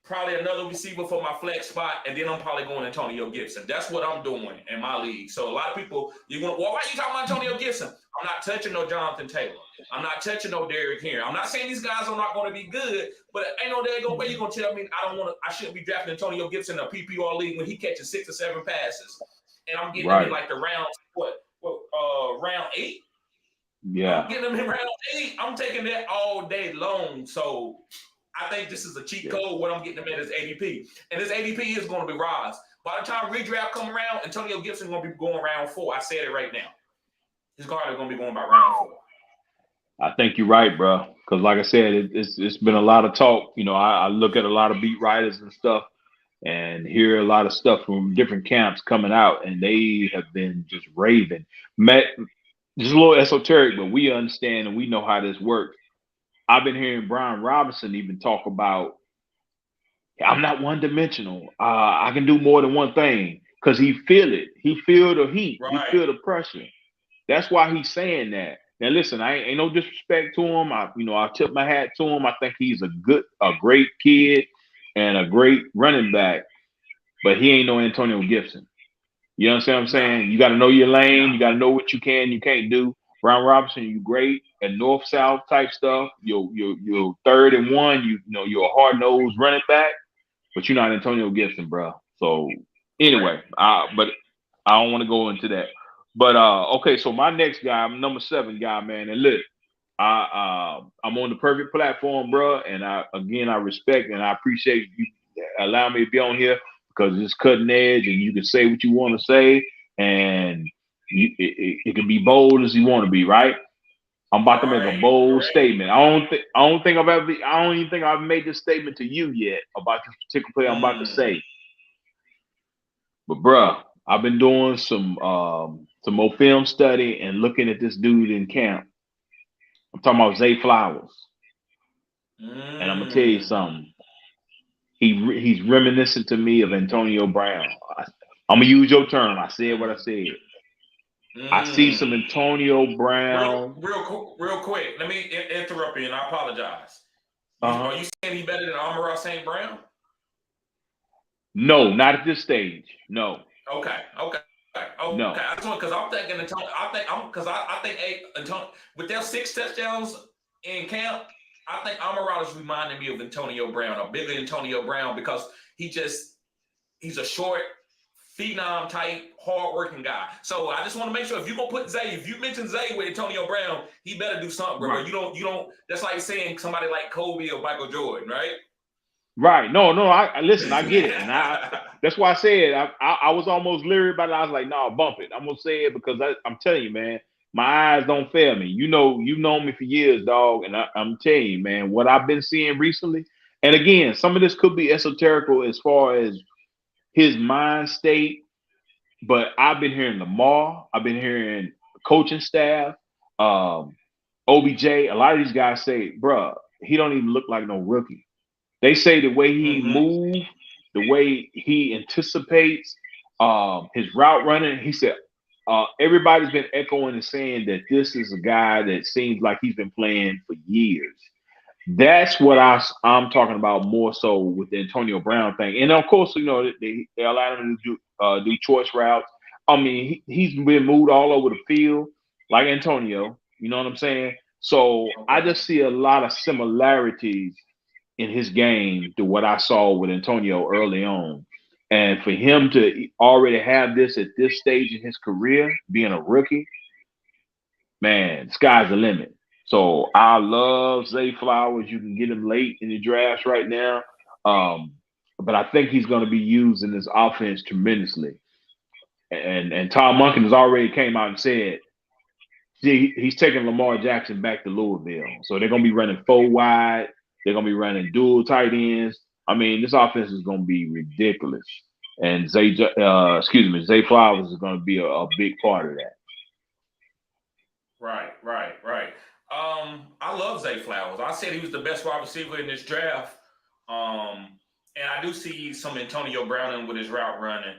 probably another receiver for my flex spot, and then I'm probably going Antonio Gibson. That's what I'm doing in my league. So a lot of people, why are you talking about Antonio Gibson? I'm not touching no Jonathan Taylor. I'm not touching no Derrick Henry. I'm not saying these guys are not going to be good, but ain't no daggone way you're going to tell me I shouldn't be drafting Antonio Gibson in a PPR league when he catches 6 or 7 passes. And I'm getting him in like the round, round 8? Yeah. I'm getting him in round 8. I'm taking that all day long. So I think this is a cheat code. What I'm getting him at is ADP. And this ADP is going to be rise. By the time redraft come around, Antonio Gibson is going to be going round 4. I said it right now. His guard is going to be going by round 4. I think you're right, bro. Because like I said, it's been a lot of talk. I look at a lot of beat writers and stuff and hear a lot of stuff from different camps coming out, and they have been just raving. Just a little esoteric, but we understand and we know how this works. I've been hearing Brian Robinson even talk about, I'm not one-dimensional. I can do more than one thing because he feel it. He feel the heat. Right. He feel the pressure. That's why he's saying that. Now, listen, I ain't no disrespect to him. I tip my hat to him. I think he's a great kid and a great running back, but he ain't no Antonio Gibson. You understand what I'm saying? You got to know your lane. You got to know what you can, you can't do. Brian Robinson, you great at north-south type stuff. You're 3rd and 1. You're a hard-nosed running back, but you're not Antonio Gibson, bro. So anyway, but I don't want to go into that. But okay, so my next guy, I'm number 7 guy, man. And look, I'm on the perfect platform, bro. And I respect and I appreciate you allowing me to be on here because it's cutting edge and you can say what you want to say and it can be bold as you want to be, right? I'm about to make a bold statement. I don't even think I've made this statement to you yet about this particular play I'm about to say. But bruh, I've been doing some more film study and looking at this dude in camp. I'm talking about Zay Flowers. And I'm gonna tell you something. He's reminiscent to me of Antonio Brown. I'm gonna use your term. I said what I said. I see some Antonio Brown. Real quick. Let me interrupt you, and I apologize. Are you saying he better than Amon-Ra St. Brown? No, not at this stage. No. Okay. No. I just want because I'm thinking Antonio. I think Antonio with their 6 touchdowns in camp. I think Amon-Ra is reminding me of Antonio Brown, a bigger Antonio Brown, because he's a short, phenom type, hardworking guy. So I just want to make sure if you're gonna put Zay, if you mention Zay with Antonio Brown, he better do something, bro. Right. You don't. That's like saying somebody like Kobe or Michael Jordan, right? Right. No. I listen. I get it, and that's why I said I was almost leery about it. I was like, no, bump it. I'm gonna say it because I'm telling you, man. My eyes don't fail me. You've known me for years, dog, and I'm telling you, man, what I've been seeing recently. And again, some of this could be esoterical as far as his mind state, but I've been hearing Lamar, I've been hearing coaching staff, OBJ. A lot of these guys say, bruh, he don't even look like no rookie. They say the way he Mm-hmm. moves, the way he anticipates, his route running. He said everybody's been echoing and saying that this is a guy that seems like he's been playing for years. That's what I'm talking about more so with the Antonio Brown thing. And of course, they allow him to do choice routes. I mean, he's been moved all over the field like Antonio. You know what I'm saying? So I Okay. just see a lot of similarities in his game to what I saw with Antonio early on. And for him to already have this at this stage in his career, being a rookie, man, sky's the limit. So I love Zay Flowers. You can get him late in the drafts right now. Um, but I think he's going to be used in this offense tremendously. And Tom Monken has already came out and said, see, he's taking Lamar Jackson back to Louisville. So they're going to be running 4 wide. They're going to be running dual tight ends. I mean, this offense is going to be ridiculous. And Zay Flowers is going to be a big part of that. Right. I love Zay Flowers. I said he was the best wide receiver in this draft. And I do see some Antonio Brown in with his route running.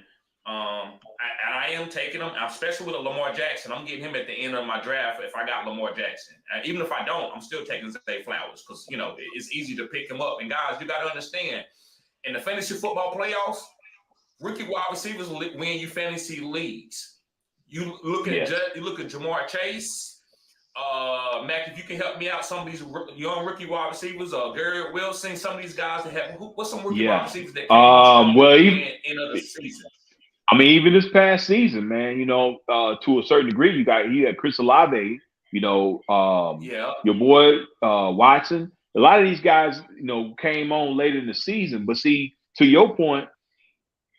I am taking him, especially with a Lamar Jackson. I'm getting him at the end of my draft if I got Lamar Jackson. Even if I don't, I'm still taking Zay Flowers because, it's easy to pick him up. And guys, you got to understand, in the fantasy football playoffs, rookie wide receivers will win you fantasy leagues. You look at Jamar Chase. Mac, if you can help me out, some of these young rookie wide receivers, Garrett Wilson, some of these guys that have what's some rookie wide receivers that came strong at the end of the season. I mean, even this past season, man, to a certain degree, you had Chris Olave, your boy Watson. A lot of these guys, came on later in the season. But see, to your point,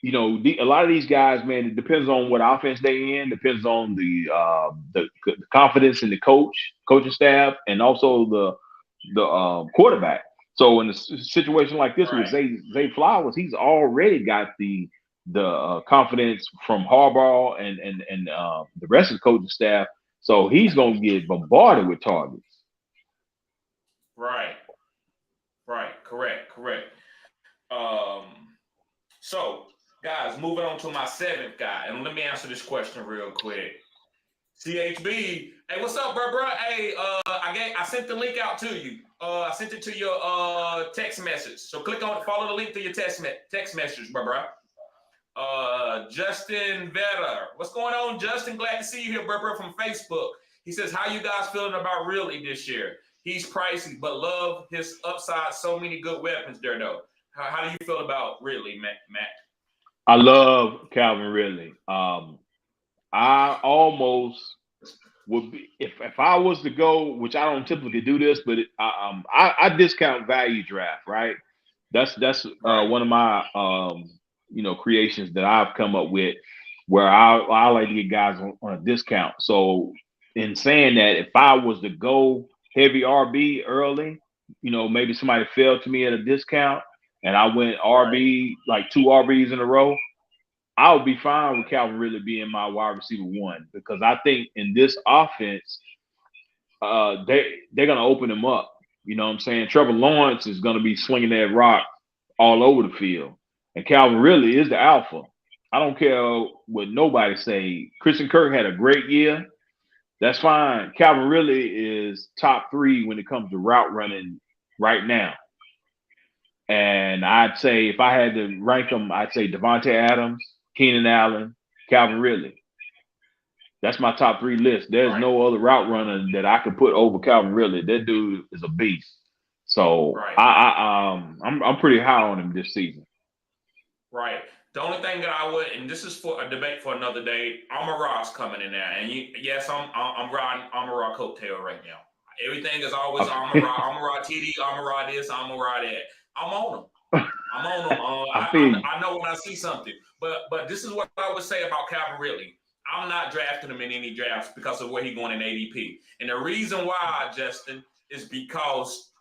a lot of these guys, man, it depends on what offense they in, depends on the confidence in the coaching staff, and also the quarterback. So in a situation like this with Zay Flowers, he's already got the confidence from Harbaugh and the rest of the coaching staff. So he's going to get bombarded with targets. Right. Correct. So, guys, moving on to my seventh guy, and let me answer this question real quick. CHB, hey, what's up, bro? Hey, I sent the link out to you. I sent it to your text message. So click on it, follow the link to your text message, bro. Justin Vetter, what's going on, Justin? Glad to see you here, bro, from Facebook. He says, how you guys feeling about Ridley this year? He's pricey, but love his upside. So many good weapons there, though. How do you feel about Ridley, Matt? I love Calvin Ridley. I almost would be if I was to go, which I don't typically do this, but I discount value draft, right? That's Right. one of my creations that I've come up with, where I like to get guys on a discount. So in saying that, if I was to go heavy RB early, maybe somebody fell to me at a discount, and I went RB like 2 RBs in a row, I would be fine with Calvin Ridley being my wide receiver 1, because I think in this offense, they're gonna open him up. You know what I'm saying? Trevor Lawrence is gonna be slinging that rock all over the field, and Calvin Ridley is the alpha. I don't care what nobody say. Christian Kirk had a great year. That's fine. Calvin Ridley is top 3 when it comes to route running right now. And I'd say if I had to rank them, I'd say Devontae Adams, Keenan Allen, Calvin Ridley. That's my top 3 list. There's no other route runner that I could put over Calvin Ridley. That dude is a beast. So I'm pretty high on him this season. Right. The only thing that I would, and this is for a debate for another day, Amon-Ra's coming in there, and yes, I'm riding Amon-Ra coattail right now. Everything is always Amon-Ra TD, Amon-Ra this, Amon-Ra that. I'm on him. I know when I see something. But this is what I would say about Calvin Ridley. I'm not drafting him in any drafts because of where he's going in ADP. And the reason why, Justin, is because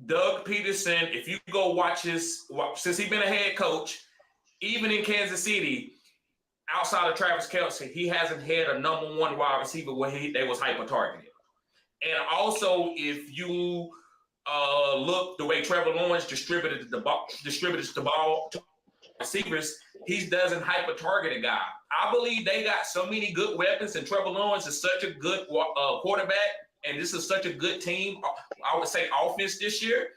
Doug Peterson, if you go watch since he's been a head coach, even in Kansas City, outside of Travis Kelce, he hasn't had a number 1 wide receiver where they was hyper targeted. And also, if you look the way Trevor Lawrence distributed the ball to receivers, he doesn't hyper-target a guy. I believe they got so many good weapons, and Trevor Lawrence is such a good quarterback, and this is such a good team, I would say, offense this year.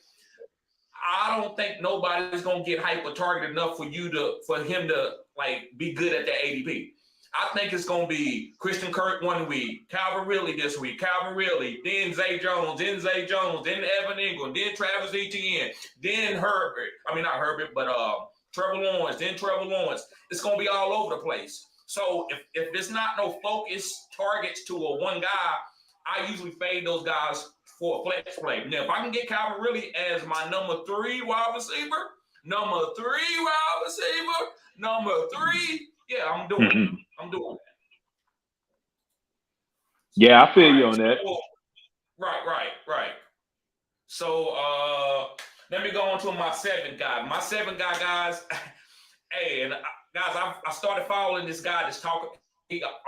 I don't think nobody's going to get hyper-targeted enough for him to like be good at that ADP. I think it's going to be Christian Kirk one week, Calvin Ridley this week, Calvin Ridley, then Zay Jones, then Evan Ingram, then Travis Etienne, then Herbert. I mean, not Herbert, but Trevor Lawrence, then Trevor Lawrence. It's going to be all over the place. So if there's not no focus targets to a one guy, I usually fade those guys for a flex play. Now, if I can get Calvin Ridley as my number 3 wide receiver, yeah, I'm doing it. I'm doing that. Yeah, I feel you on that. Right. So let me go on to my 7th guy. My 7th guy, guys. Hey, and guys, I started following this guy that's talking.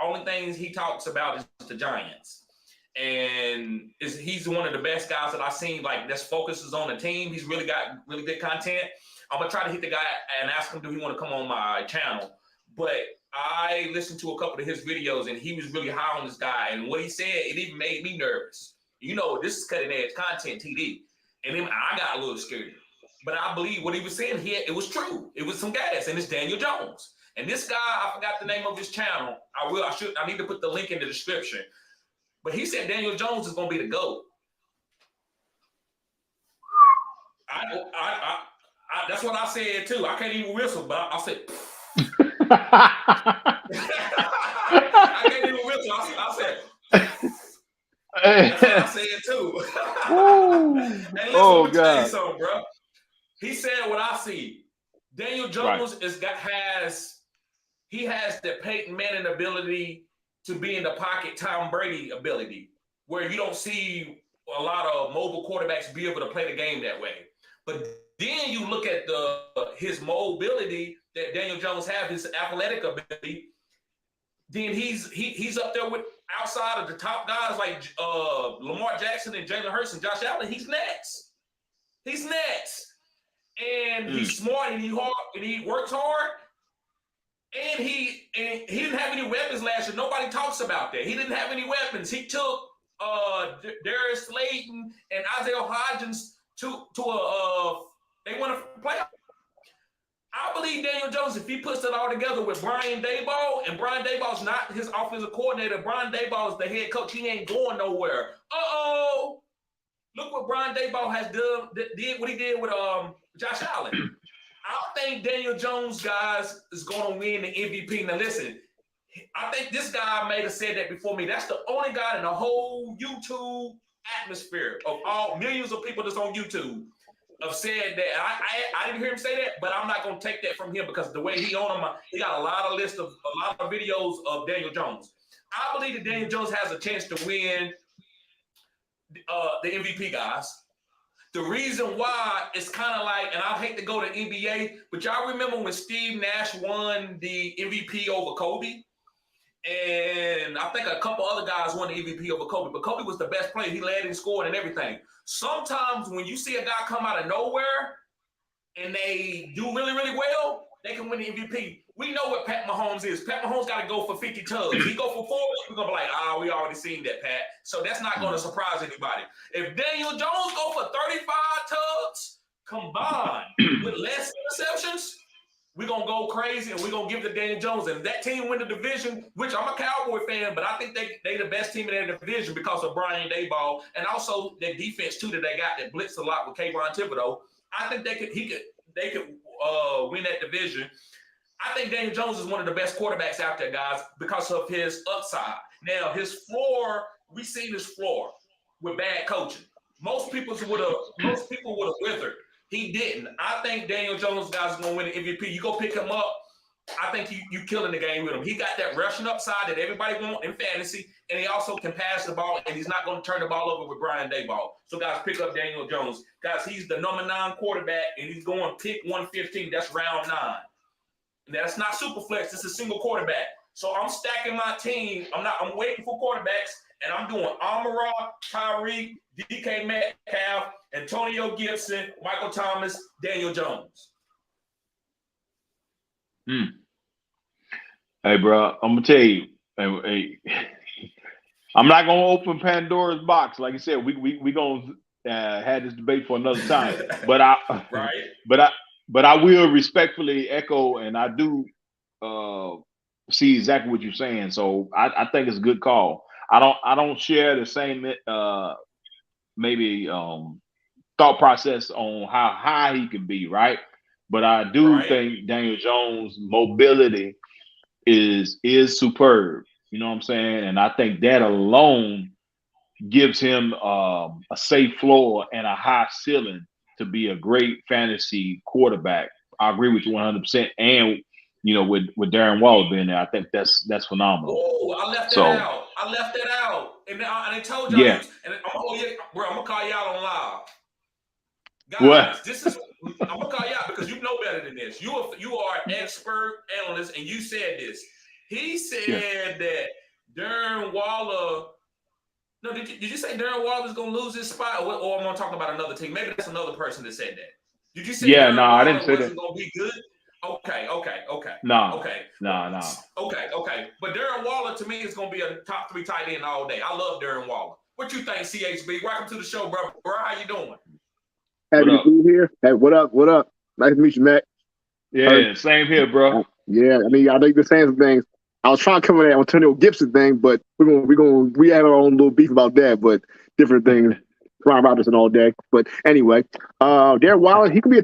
Only things he talks about is the Giants. And he's one of the best guys that I've seen, like, that focuses on the team. He's really got really good content. I'm going to try to hit the guy and ask him, do he want to come on my channel? But I listened to a couple of his videos, and he was really high on this guy. And what he said, it even made me nervous. You know, this is cutting-edge content, TD. And then I got a little scared. But I believe what he was saying here, it was true. It was some gas, and it's Daniel Jones. And this guy, I forgot the name of his channel. I need to put the link in the description. But he said Daniel Jones is going to be the GOAT. That's what I said, too. I can't even whistle, but I said... I can't even whistle. I said... That's what I said, too. And listen, let me tell you something, bro. He said what I see. Daniel Jones has the Peyton Manning ability to be in the pocket, Tom Brady ability, where you don't see a lot of mobile quarterbacks be able to play the game that way. But then you look at his mobility that Daniel Jones has, his athletic ability. Then he's up there with outside of the top guys like Lamar Jackson and Jalen Hurts and Josh Allen. He's next. And he's smart and he works hard. And he didn't have any weapons last year. Nobody talks about that. He didn't have any weapons. He took Darius Slayton and Isaiah Hodgins to they won a playoff. I believe Daniel Jones, if he puts it all together with Brian Daboll, and Brian Daboll's not his offensive coordinator, Brian Daboll is the head coach. He ain't going nowhere. Look what Brian Daboll has did what he did with Josh Allen. I think Daniel Jones, guys, is going to win the MVP. Now, listen, I think this guy may have said that before me. That's the only guy in the whole YouTube atmosphere of all millions of people that's on YouTube have said that. I didn't hear him say that, but I'm not going to take that from him because the way he on him, he got a lot of videos of Daniel Jones. I believe that Daniel Jones has a chance to win the MVP, guys. The reason why it's kind of like, and I hate to go to NBA, but y'all remember when Steve Nash won the MVP over Kobe? And I think a couple other guys won the MVP over Kobe, but Kobe was the best player. He led in scoring and everything. Sometimes when you see a guy come out of nowhere and they do really, really well, they can win the MVP. We know what Pat Mahomes is. Pat Mahomes got to go for 50 tubs. He go for 40, we're going to be like, we already seen that, Pat. So that's not going to surprise anybody. If Daniel Jones go for 35 tubs combined with less interceptions, we're going to go crazy and we're going to give it to Daniel Jones. And if that team win the division, which I'm a Cowboy fan, but I think they the best team in their division because of Brian Daboll and also their defense, too, that they got that blitzed a lot with Kayvon Thibodeau. I think they could win that division. I think Daniel Jones is one of the best quarterbacks out there, guys, because of his upside. Now, his floor, we seen his floor with bad coaching. Most people would have withered. He didn't. I think Daniel Jones, guys, is going to win the MVP. You go pick him up, I think you killing the game with him. He got that rushing upside that everybody wants in fantasy, and he also can pass the ball, and he's not going to turn the ball over with Brian Daboll. So, guys, pick up Daniel Jones. Guys, he's the number 9 quarterback, and he's going pick 115. That's round 9. That's not super flex. It's a single quarterback. So I'm stacking my team. I'm waiting for quarterbacks, and I'm doing Amara, Tyreek, DK Metcalf, Antonio Gibson, Michael Thomas, Daniel Jones. Hey, bro, I'm gonna tell you. Hey, I'm not gonna open Pandora's box. Like I said, we gonna have this debate for another time. But Right. but I will respectfully echo, and I do see exactly what you're saying. So I think it's a good call. I don't share the same maybe thought process on how high he can be, right? But I do Right. think Daniel Jones' mobility is superb. You know what I'm saying? And I think that alone gives him a safe floor and a high ceiling to be a great fantasy quarterback. I agree with you 100%. And with Darren Waller being there, I think that's phenomenal. Oh, I left that out. And I told y'all, yeah. I'm gonna call y'all on live. Guys, What? I'm gonna call y'all because you know better than this. You are an expert analyst, and you said this. He said that Darren Waller. No, did you say Darren Waller is gonna lose his spot, or I'm gonna talk about another team? Maybe that's another person that said that. Did you say Darren Waller I didn't say wasn't that. gonna be good? Okay. No. Okay. No. Okay. But Darren Waller to me is gonna be a top 3 tight end all day. I love Darren Waller. What you think, CHB? Welcome to the show, bro. How you doing? Happy to be here. Hey, what up? Nice to meet you, Matt. Yeah, same here, bro. Yeah, I mean, I think the same things. I was trying to cover that Antonio Gibson thing, but we have our own little beef about that, but different things. Brian Robinson all day. But anyway, Darren Waller, he gonna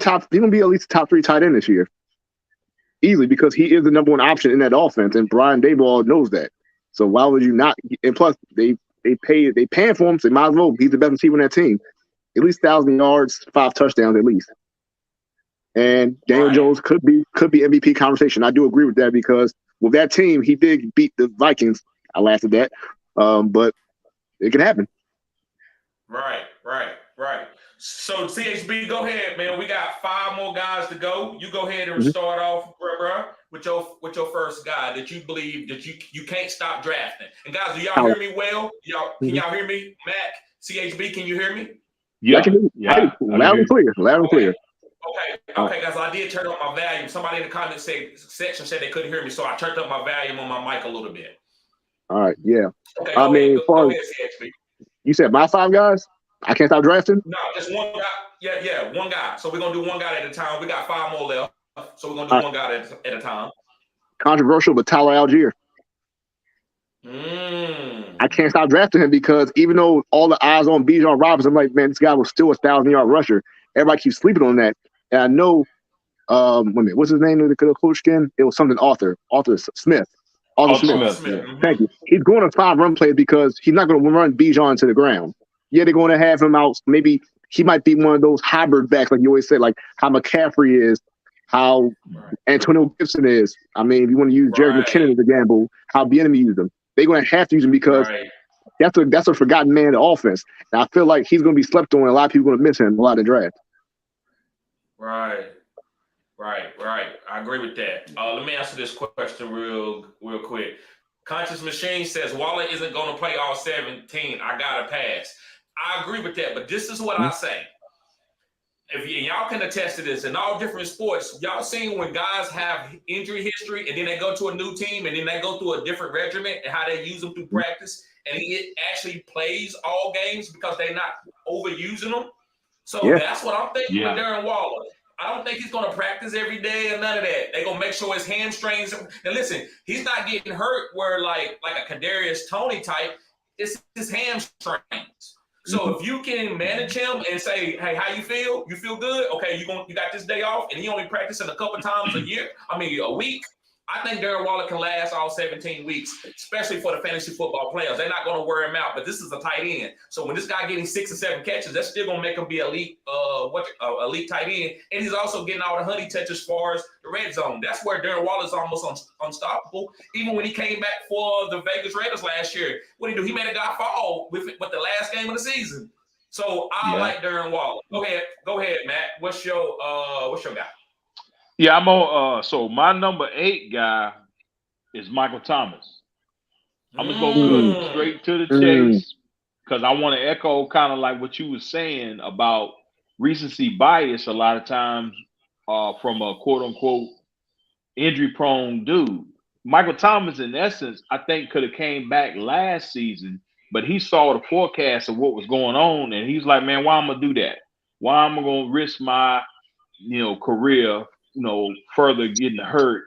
be at least a top 3 tight end this year. Easily, because he is the number 1 option in that offense, and Brian Daboll knows that. So why would you not? And plus, they paying for him, so might as well. He's the best receiver on that team. At least 1,000 yards, 5 touchdowns at least. And Daniel Jones could be MVP conversation. I do agree with that because with that team, he did beat the Vikings. I laughed at that, but it can happen. Right. So CHB, go ahead, man. We got 5 more guys to go. You go ahead and start off, bro, with your first guy that you believe that you can't stop drafting. And guys, do y'all hear me well? Can y'all hear me? Mac, CHB, can you hear me? Yeah. Loud and clear. Okay, guys. I did turn up my volume. Somebody in the comment section said they couldn't hear me, so I turned up my volume on my mic a little bit. All right, yeah. Okay, go ahead, CHB. You said my 5 guys? I can't stop drafting? No, just one guy. Yeah, one guy. So we're going to do one guy at a time. We got 5 more left, so we're going to do one guy at a time. Controversial, but Tyler Algier. I can't stop drafting him because even though all the eyes on Bijan Robinson, I'm like, man, this guy was still a 1,000-yard rusher. Everybody keeps sleeping on that. And I know, what's his name? The coach again? It was something Arthur Smith. Arthur Smith. Yeah. Thank you. He's going to 5 run plays because he's not going to run Bijan to the ground. Yeah, they're going to have him out. Maybe he might be one of those hybrid backs, like you always say, like how McCaffrey is, how Antonio Gibson is. I mean, if you want to use Jerry McKinnon as a gamble, how Bieniemy used him. They're going to have to use him because that's a forgotten man in the offense. And I feel like he's going to be slept on. And a lot of people are going to miss him a lot of draft. Right. I agree with that. Let me answer this question real quick. Conscious Machine says Waller isn't going to play all 17. I got to pass. I agree with that, but this is what I say. If y'all can attest to this, in all different sports, y'all seen when guys have injury history and then they go to a new team and then they go through a different regiment and how they use them through practice and he actually plays all games because they're not overusing them. So that's what I'm thinking with Darren Waller. I don't think he's going to practice every day or none of that. They're going to make sure his hamstrings. And listen, he's not getting hurt where like a Kadarius Toney type. It's his hamstrings. So if you can manage him and say, hey, how you feel? You feel good? Okay, you got this day off, and he only practicing a couple times a week. I think Darren Waller can last all 17 weeks, especially for the fantasy football players. They're not going to wear him out, but this is a tight end. So when this guy getting 6 or 7 catches, that's still going to make him be elite tight end. And he's also getting all the honey touches as far as the red zone. That's where Darren Waller is almost unstoppable. Even when he came back for the Vegas Raiders last year, what did he do? He made a guy fall with the last game of the season. So I like Darren Waller. Go ahead, Matt. What's your guy? Yeah, I'm on. So my number 8 guy is Michael Thomas. I'm gonna go cut Mm. straight to the Mm. chase because I want to echo kind of like what you were saying about recency bias. A lot of times, from a quote unquote injury prone dude. Michael Thomas, in essence, I think could have came back last season, but he saw the forecast of what was going on, and he's like, "Man, why am I gonna do that? Why am I gonna risk my, career, further getting hurt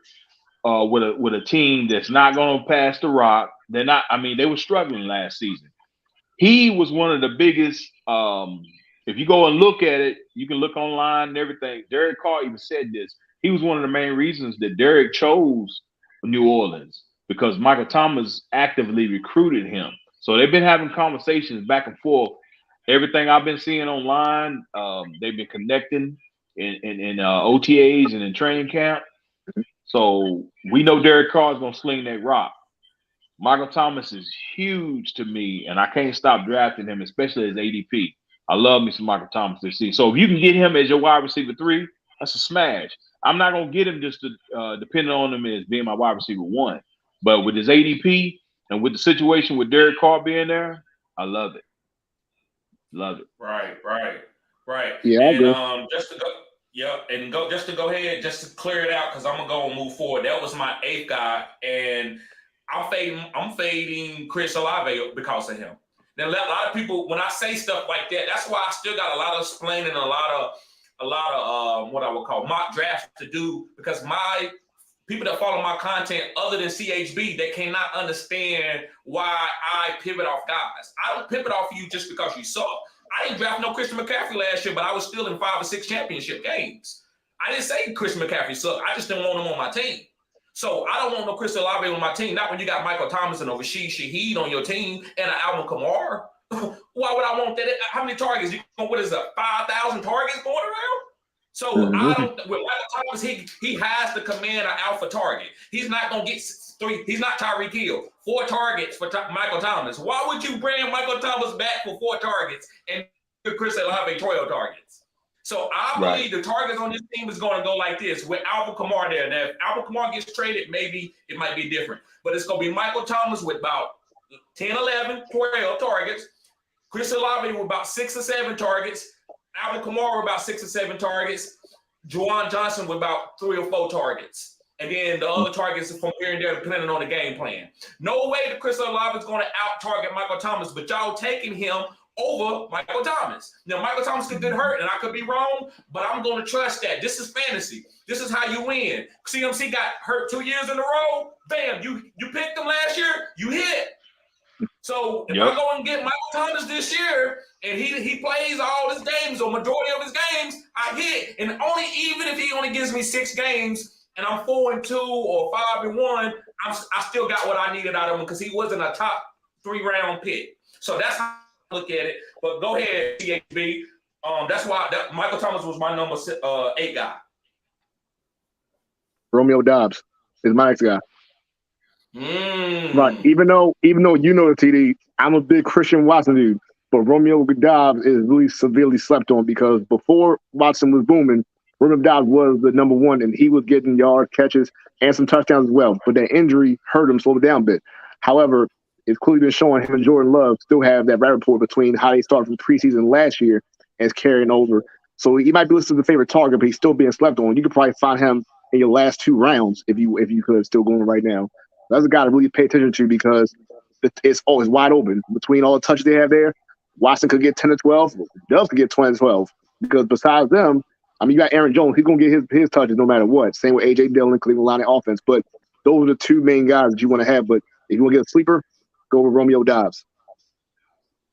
with a team that's not gonna pass the rock? They're not. I mean, they were struggling last season. He was one of the biggest. If you go and look at it, you can look online and everything. Derek Carr even said this. He was one of the main reasons that Derek chose New Orleans because Michael Thomas actively recruited him. So they've been having conversations back and forth. Everything I've been seeing online, they've been connecting in OTAs and in training camp. So we know Derek Carr is going to sling that rock. Michael Thomas is huge to me, and I can't stop drafting him, especially as ADP. I love me some Michael Thomas this season. So if you can get him as your wide receiver 3, that's a smash. I'm not gonna get him just to depend on him as being my wide receiver 1, but with his ADP and with the situation with Derek Carr being there, I love it. Love it. Right. Yeah, I And agree. just to go, just to go ahead, just to clear it out, because I'm gonna go and move forward. That was my 8th guy, and I'm fading Chris Olave because of him. Now, a lot of people, when I say stuff like that, that's why I still got a lot of explaining, a lot of what I would call mock drafts to do, because my people that follow my content other than CHB, they cannot understand why I pivot off guys. I don't pivot off you just because you suck. I didn't draft no Christian McCaffrey last year, but I was still in 5 or 6 championship games. I didn't say Christian McCaffrey sucked. I just didn't want him on my team. So I don't want no Chris Olave on my team. Not when you got Michael Thomas and Rashid Shaheed on your team and an Alvin Kamara. Why would I want that? How many targets? What is that? 5,000 targets going around? So I don't. With Michael Thomas, he has to command an alpha target. He's not gonna get 3. He's not Tyreek Hill. 4 targets for Michael Thomas. Why would you bring Michael Thomas back for 4 targets and Chris Olave 12 targets? So I believe the targets on this team is going to go like this with Alvin Kamara there. Now, if Alvin Kamara gets traded, maybe it might be different. But it's going to be Michael Thomas with about 10, 11, 12 targets. Chris Olave with about 6 or 7 targets. Alvin Kamara with about 6 or 7 targets. Juwan Johnson with about 3 or 4 targets. And then the other targets are from here and there depending on the game plan. No way that Chris Olave is going to out-target Michael Thomas, but y'all taking him over Michael Thomas. Now, Michael Thomas could get hurt, and I could be wrong, but I'm going to trust that. This is fantasy. This is how you win. CMC got hurt 2 years in a row. Bam, you picked him last year, you hit. So if I go and get Michael Thomas this year, and he plays all his games or majority of his games, I hit. And even if he only gives me 6 games, and I'm 4-2 or 5-1, I still got what I needed out of him because he wasn't a top 3-round pick. So that's how I look at it. But go ahead, THB. That's why Michael Thomas was my number 8 guy. Romeo Doubs is my next guy. Right. Even though you know the TD, I'm a big Christian Watson dude, but Romeo Doubs is really severely slept on because before Watson was booming, Romeo Doubs was the number 1, and he was getting yard catches and some touchdowns as well. But that injury hurt him, slowed him down a bit. However, it's clearly been showing him and Jordan Love still have that rapport between how they started from preseason last year and it's carrying over. So he might be listed as the favorite target, but he's still being slept on. You could probably find him in your last 2 rounds if you could, still going right now. That's a guy to really pay attention to because it's always wide open. Between all the touches they have there, Watson could get 10 to 12. Doves could get 20 to 12. Because besides them, I mean, you got Aaron Jones. He's going to get his touches no matter what. Same with A.J. Dillon, Cleveland line offense. But those are the 2 main guys that you want to have. But if you want to get a sleeper, go with Romeo Doubs.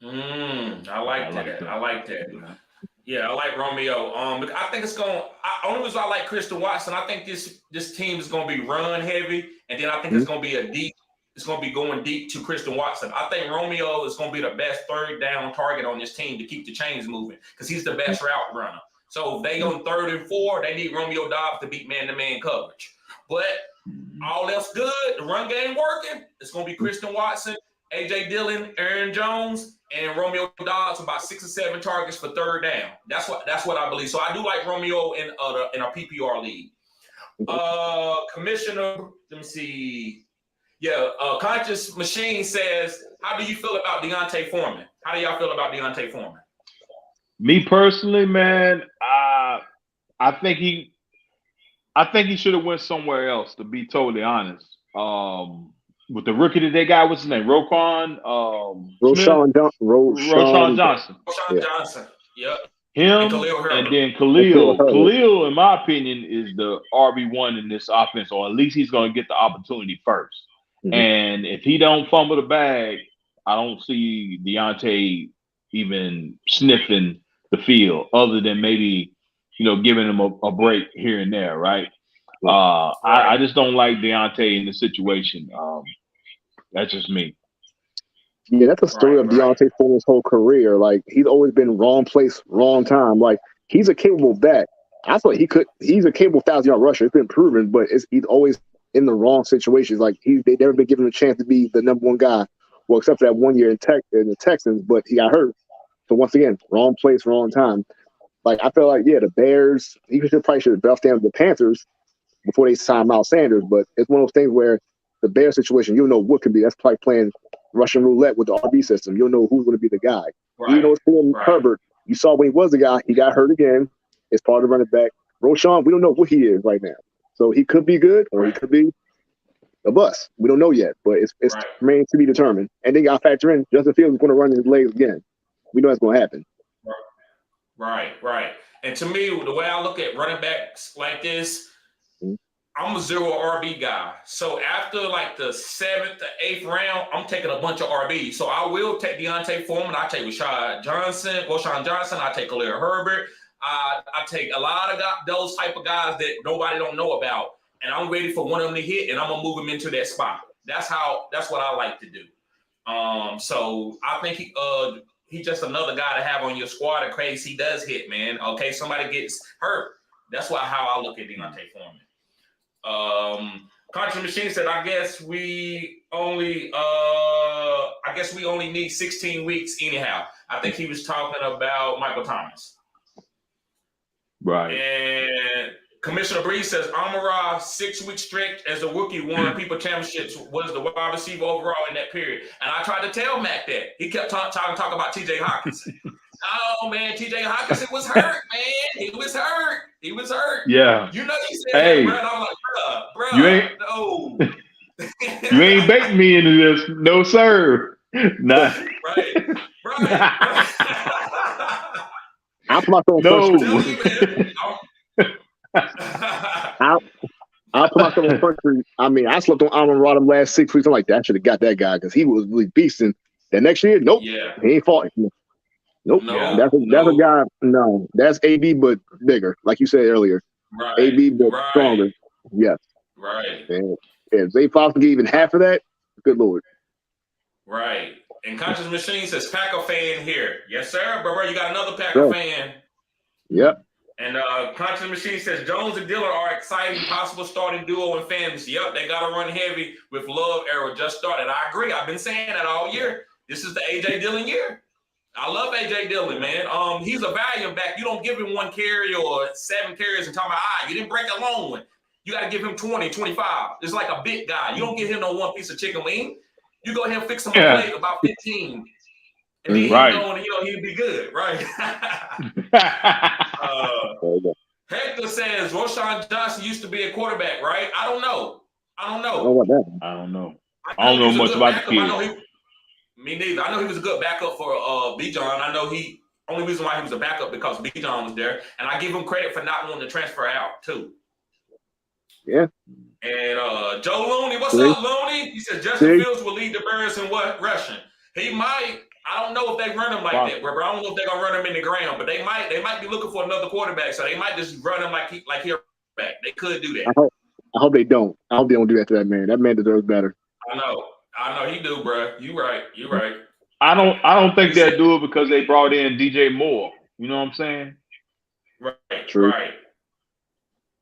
I like that. Yeah, I like Romeo. I think it's going. Only reason I like Christian Watson, I think this team is going to be run heavy, and then I think it's going to be It's going to be going deep to Christian Watson. I think Romeo is going to be the best 3rd down target on this team to keep the chains moving because he's the best route runner. So if they go 3rd and 4, they need Romeo Doubs to beat man-to-man coverage. But all else good, the run game working. It's going to be Christian Watson, A.J. Dillon, Aaron Jones, and Romeo Doubs about 6 or 7 targets for 3rd down. That's what I believe. So I do like Romeo in a PPR league. Commissioner, let me see. Conscious Machine says, how do you feel about Deontay Foreman? How do y'all feel about Deontay Foreman? Me personally, man, I think he should have went somewhere else, to be totally honest. With the rookie that they got, what's his name? Roquan Smith? Roshan Johnson. Roshan Johnson. Yep. Him and then Khalil. Khalil, in my opinion, is the RB1 in this offense, or at least he's going to get the opportunity first. Mm-hmm. And if he don't fumble the bag, I don't see Deontay even sniffing the field, other than maybe, giving him a break here and there, right? I just don't like Deontay in the situation. That's just me. Yeah, that's the story of Deontay Foreman's whole career. Like, he's always been wrong place, wrong time. Like, he's a capable back. I thought he's a capable 1,000-yard rusher. It's been proven, but he's always in the wrong situations. Like, they've never been given a chance to be the number one guy. Well, except for that 1 year in the Texans, but he got hurt. So once again, wrong place, wrong time. Like, I feel like, the Bears, he probably should have buffed down the Panthers before they signed Miles Sanders. But it's one of those things where the Bears situation, you don't know what could be. That's probably playing Russian roulette with the RB system. You don't know who's going to be the guy. Even though it's Herbert, you saw when he was the guy, he got hurt again. It's part of the running back. Roshan, we don't know what he is right now. So he could be good or he could be a bust. We don't know yet, but it's remains to be determined. And then you got to factor in Justin Fields is going to run his legs again. We know that's going to happen. Right. And to me, the way I look at running backs like this, I'm a zero RB guy. So after like the 7th to 8th round, I'm taking a bunch of RBs. So I will take Deontay Foreman. I take Roshan Johnson. I take Khalil Herbert. I take a lot of those type of guys that nobody don't know about. And I'm ready for one of them to hit, and I'm going to move him into that spot. That's what I like to do. So I think he's just another guy to have on your squad in case he does hit, man. Okay, somebody gets hurt. That's how I look at Deontay Foreman. Contra Machine said, I guess we only need 16 weeks anyhow. I think he was talking about Michael Thomas. Right. And Commissioner Breeze says, Amon-Ra 6-week stretch as a rookie won people championships, was the wide receiver overall in that period. And I tried to tell Mac that. He kept talking about TJ Hockenson. Oh, man, TJ Hockenson was hurt, man. He was hurt. Yeah. You know, he said that, bro. And I'm like, bro, no. You ain't baiting me into this. No, sir. Nah. Right. I'll put myself on front street. I mean, I slept on Amon-Ra them last 6 weeks. I'm like, I should have got that guy because he was really beasting. That next year, nope. Yeah. He ain't fought. Nope. No, that's a guy. No, that's AB, but bigger, like you said earlier. Right. AB, but stronger. Yes. Right. And if Zay Fox can get even half of that, good Lord. Right. And Conscious Machine says, Packer fan here. Yes, sir. Bro, you got another Packer fan. Yep. And Conscious Machine says, Jones and Dillon are exciting, possible starting duo in fantasy. Yep, they got to run heavy with Love era just started. I agree. I've been saying that all year. This is the A.J. Dillon year. I love A.J. Dillon, man. He's a valiant back. You don't give him 1 carry or 7 carries and talk about, you didn't break a long one. You got to give him 20, 25. It's like a big guy. You don't give him no one piece of chicken wing. You go ahead and fix him a plate about 15. And then he'll be good, right? Hector says Roshan Johnson used to be a quarterback, right? I don't know. I don't know much about the kid. Me neither. I know he was a good backup for Bijan. I know only reason why he was a backup because Bijan was there. And I give him credit for not wanting to transfer out, too. Yeah. And Joe Looney, what's up, Looney? He says Justin Fields will lead the Bears in rushing. He might. I don't know if they run him like that, bro. I don't know if they're gonna run him in the ground, but they might be looking for another quarterback, so they might just run him like he's back. They could do that. I hope they don't. I hope they don't do that to that man. That man deserves better. I know he do, bro. You right. I don't think they'll do it because they brought in DJ Moore. You know what I'm saying? Right. True.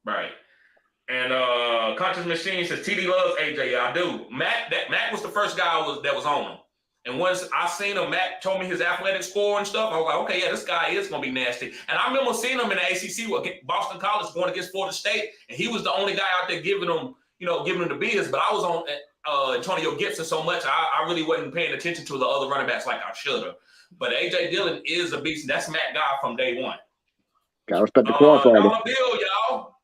Right. And Conscious Machine says TD loves AJ. Yeah, I do. Matt was the first guy that was on him. And once I seen him, Matt told me his athletic score and stuff. I was like, okay, yeah, this guy is gonna be nasty. And I remember seeing him in the ACC with Boston College going against Florida State, and he was the only guy out there giving him the biz. But I was Antonio Gibson so much, I really wasn't paying attention to the other running backs like I should have. But A.J. Dillon is a beast. That's Matt Guy from day one. Gotta respect the qualifier. Dollar Bill, y'all.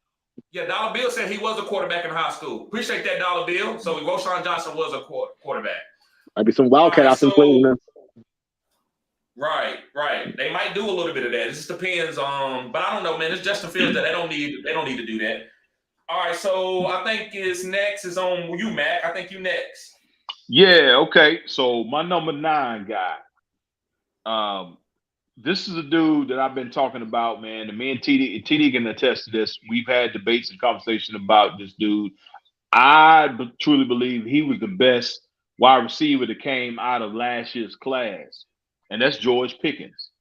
Yeah, Dollar Bill said he was a quarterback in high school. Appreciate that, Dollar Bill. So Roshan Johnson was a quarterback. Might be some Wildcat out some plays, man. Right. They might do a little bit of that. It just depends on, but I don't know, man. It's Justin Fields that they don't need to do that. All right, so I think next is on you, Mac. I think you next. Yeah, okay. So my number 9 guy. This is a dude that I've been talking about, man. And me and TD can attest to this. We've had debates and conversation about this dude. I truly believe he was the best wide receiver that came out of last year's class, and that's George Pickens.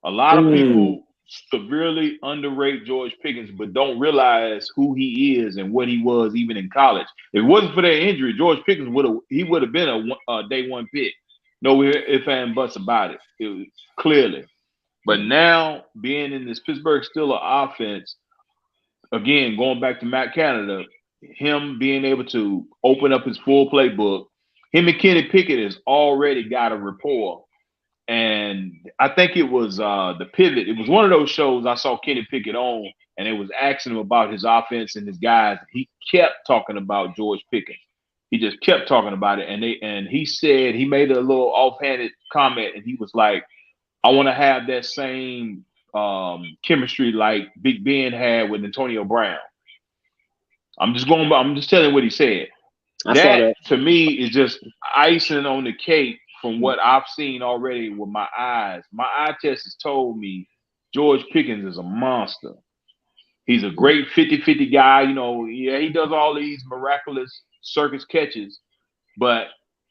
A lot of people severely underrate George Pickens, but don't realize who he is and what he was even in college. If it wasn't for that injury, George Pickens would have been a day one pick. No ifs and buts about it. It was clearly. But now being in this Pittsburgh Steelers offense, again, going back to Matt Canada, him being able to open up his full playbook, him and Kenny Pickett has already got a rapport. And I think it was The Pivot. It was one of those shows I saw Kenny Pickett on, and it was asking him about his offense and his guys. He kept talking about George Pickens. He just kept talking about it. And he said, he made a little offhanded comment, and he was like, I want to have that same chemistry like Big Ben had with Antonio Brown. I'm just telling what he said. That to me is just icing on the cake from what I've seen already with my eyes. My eye test has told me George Pickens is a monster. He's a great 50-50 guy. You know, yeah, he does all these miraculous circus catches, but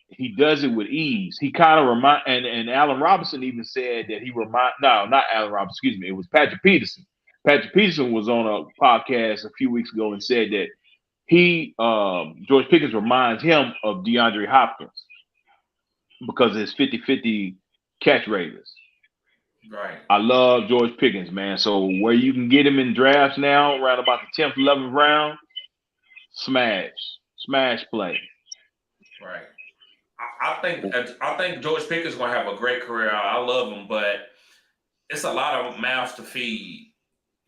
he does it with ease. He kind of and Allen Robinson even said that not Allen Robinson, excuse me, it was Patrick Peterson. Patrick Peterson was on a podcast a few weeks ago and said that George Pickens reminds him of DeAndre Hopkins because of his 50-50 catch radius. Right. I love George Pickens, man. So where you can get him in drafts now, around about the 10th, 11th round, smash play. Right. I think George Pickens is going to have a great career. I love him, but it's a lot of mouths to feed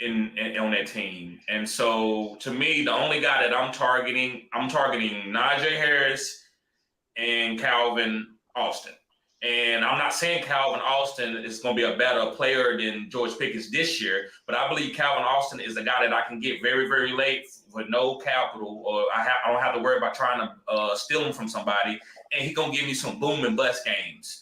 on that team. And so, to me, the only guy that I'm targeting Najee Harris and Calvin Austin. And I'm not saying Calvin Austin is going to be a better player than George Pickens this year, but I believe Calvin Austin is the guy that I can get very, very late with no capital, or I don't have to worry about trying to steal him from somebody, and he's going to give me some boom and bust games.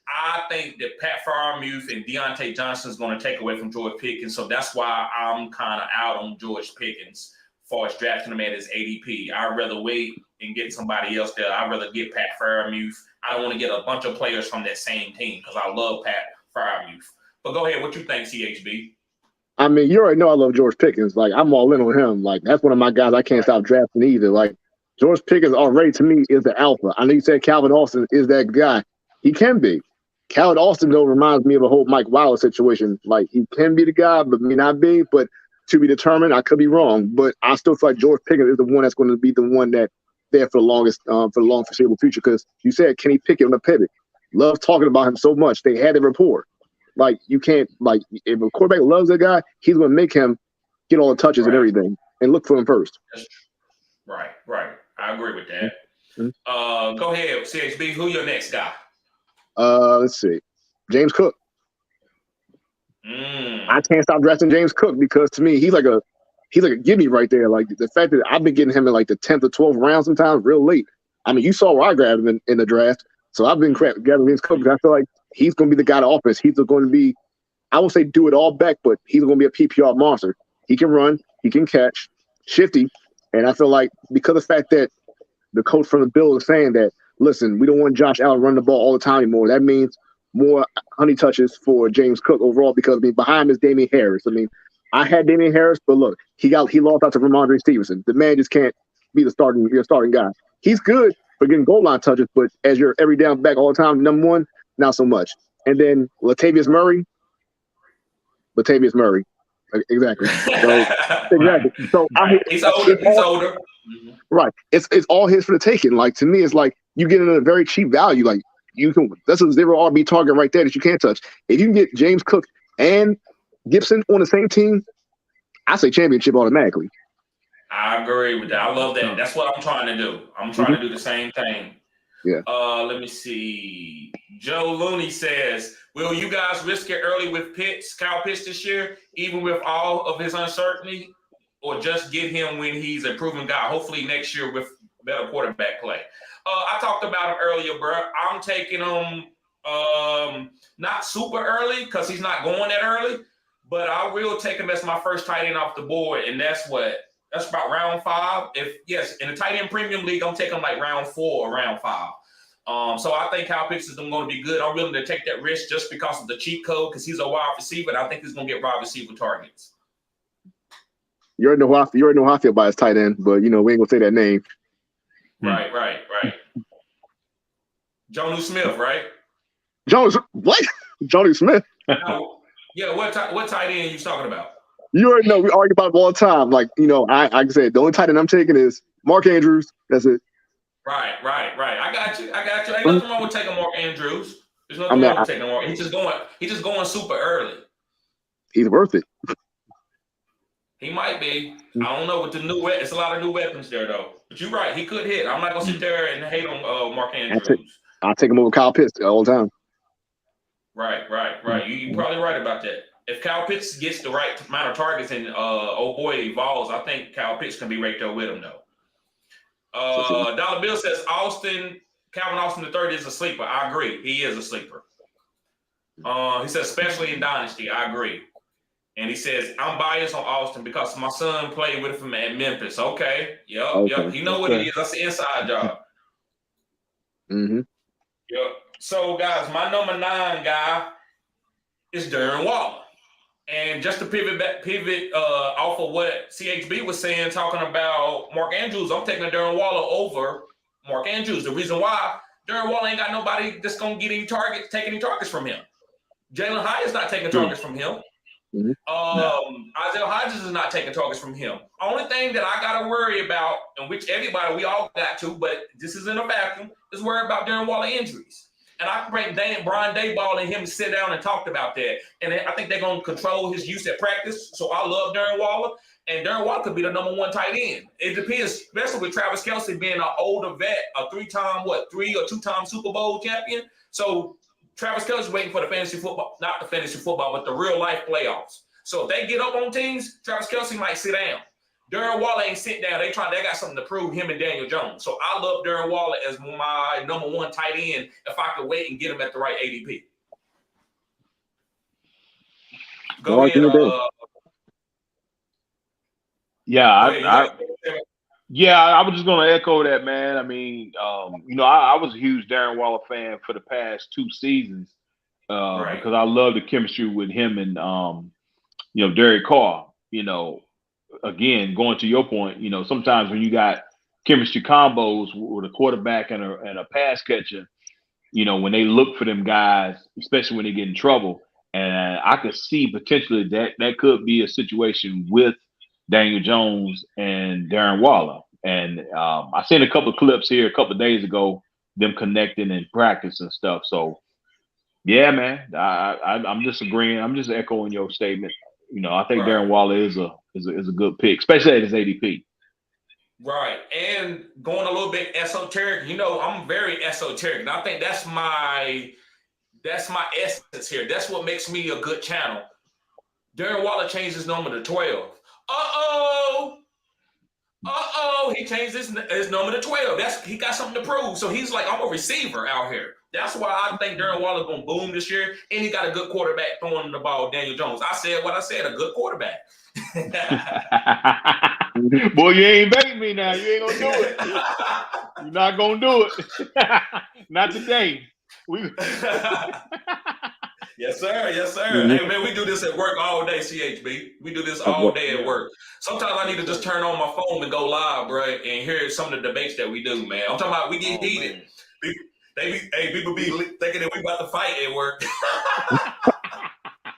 I think that Pat Freiermuth and Deontay Johnson is going to take away from George Pickens, so that's why I'm kind of out on George Pickens as far as drafting him at his ADP. I'd rather wait and get somebody else there. I'd rather get Pat Freiermuth. I don't want to get a bunch of players from that same team because I love Pat Freiermuth. But go ahead, what you think, CHB? I mean, you already know I love George Pickens. Like, I'm all in on him. Like, that's one of my guys I can't stop drafting either. Like, George Pickens already, to me, is the alpha. I know you said Calvin Austin is that guy. He can be. Calvin Austin, though, reminds me of a whole Mike Wilder situation. Like, he can be the guy, but may not be. But to be determined, I could be wrong. But I still feel like George Pickens is the one that's going to be the one that there for the longest, for the long foreseeable future. Because you said Kenny Pickett on the pivot. Love talking about him so much. They had a rapport. Like, you can't, like, if a quarterback loves that guy, he's going to make him get all the touches and everything and look for him first. Right. I agree with that. Mm-hmm. Go ahead, CHB. Who your next guy? Let's see. James Cook. I can't stop drafting James Cook because to me, he's like a gimme right there. Like, the fact that I've been getting him in like the 10th or 12th round sometimes real late. I mean, you saw where I grabbed him in the draft. So I've been gathering James Cook because I feel like he's going to be the guy to offense. He's going to be, I won't say do it all back, but he's going to be a PPR monster. He can run, he can catch, shifty. And I feel like because of the fact that the coach from the Bills is saying that, listen, we don't want Josh Allen running the ball all the time anymore. That means more honey touches for James Cook overall because, I mean, behind him is Damian Harris. I mean, I had Damian Harris, but look, he lost out to Ramondre Stevenson. The man just can't be your starting guy. He's good for getting goal line touches, but as your every down back all the time, number one, not so much. And then Latavius Murray. Exactly. So, exactly. So he's older. Right. It's all his for the taking. Like, to me, it's like you get it at a very cheap value. Like, you can, that's a 0 RB target right there that you can't touch. If you can get James Cook and Gibson on the same team, I say championship automatically. I agree with that. I love that. That's what I'm trying to do. I'm trying to do the same thing. Yeah. Let me see. Joe Looney says, will you guys risk it early with Kyle Pitts this year, even with all of his uncertainty, or just get him when he's a proven guy, hopefully next year with better quarterback play? I talked about him earlier, bro. I'm taking him not super early because he's not going that early, but I will take him as my first tight end off the board, and that's about round 5. In the tight end premium league, I'm taking like round 4 or round 5. So I think Kyle Pitts is going to be good. I'm willing to take that risk just because of the cheat code, because he's a wide receiver, and I think he's going to get wide receiver targets. You already know how I feel about his tight end, but we ain't gonna say that name. Right. Jonnu Smith, right? Jones, what? Jonnu Smith? Yeah, what tight end are you talking about? You already know we argue about him all the time. Like, I said, the only tight end I'm taking is Mark Andrews. That's it. Right. I got you. Ain't nothing wrong with taking Mark Andrews. There's nothing wrong with taking Mark. He's just going super early. He's worth it. He might be. I don't know with the new it's a lot of new weapons there though. But you're right, he could hit. I'm not gonna sit there and hate on Mark Andrews. I'll take him over Kyle Pitts all the time. Right. You're probably right about that. If Kyle Pitts gets the right amount of targets and evolves, I think Kyle Pitts can be right there with him though. Dollar Bill says Calvin Austin III is a sleeper. I agree. He is a sleeper. He says especially in Dynasty. I agree. And he says, I'm biased on Austin because my son played with him at Memphis. Okay. Yep. He know what it is. That's the inside job. Mm-hmm. Yep. So, guys, my number 9 guy is Darren Waller. And just to pivot off of what CHB was saying, talking about Mark Andrews, I'm taking Darren Waller over Mark Andrews. The reason why, Darren Waller ain't got nobody that's going to take any targets from him. Jalen Hyatt's not taking targets from him. Isaiah Hodgins is not taking targets from him. Only thing that I got to worry about, and which we all got to, but this is in a vacuum, is worry about Darren Waller injuries. And I bring Brian Daboll and him to sit down and talk about that. And I think they're going to control his use at practice. So I love Darren Waller. And Darren Waller could be the number 1 tight end. It depends, especially with Travis Kelce being an older vet, a 3 or 2-time Super Bowl champion. So Travis Kelce's waiting for the fantasy football, not the fantasy football, but the real life playoffs. So if they get up on teams, Travis Kelce might sit down. Darren Waller ain't sitting down. They got something to prove, him and Daniel Jones. So I love Darren Waller as my number 1 tight end if I could wait and get him at the right ADP. Go ahead. I was just going to echo that, man. I mean, I was a huge Darren Waller fan for the past 2 seasons because I love the chemistry with him and, Derek Carr. Again, going to your point, sometimes when you got chemistry combos with a quarterback and a pass catcher, when they look for them guys, especially when they get in trouble, and I could see potentially that could be a situation with Daniel Jones and Darren Waller. And I seen a couple of clips here a couple of days ago, them connecting in practice and stuff. So, yeah, man, I'm just agreeing. I'm just echoing your statement. I think Darren Waller is a good pick, especially at his ADP. Right. And going a little bit esoteric, I'm very esoteric. And I think that's my essence here. That's what makes me a good channel. Darren Waller changed his number to 12. He changed his number to 12. He got something to prove. So he's like, I'm a receiver out here. That's why I think Darren Waller's going to boom this year. And he got a good quarterback throwing the ball, Daniel Jones. I said what I said, a good quarterback. Boy, you ain't baiting me now. You ain't going to do it. You're not going to do it. Not today. Yes, sir. Mm-hmm. Hey, man, we do this at work all day, CHB. We do this all day at work. Sometimes I need to just turn on my phone and go live, bro, and hear some of the debates that we do, man. I'm talking about we get heated. People be thinking that we about to fight at work.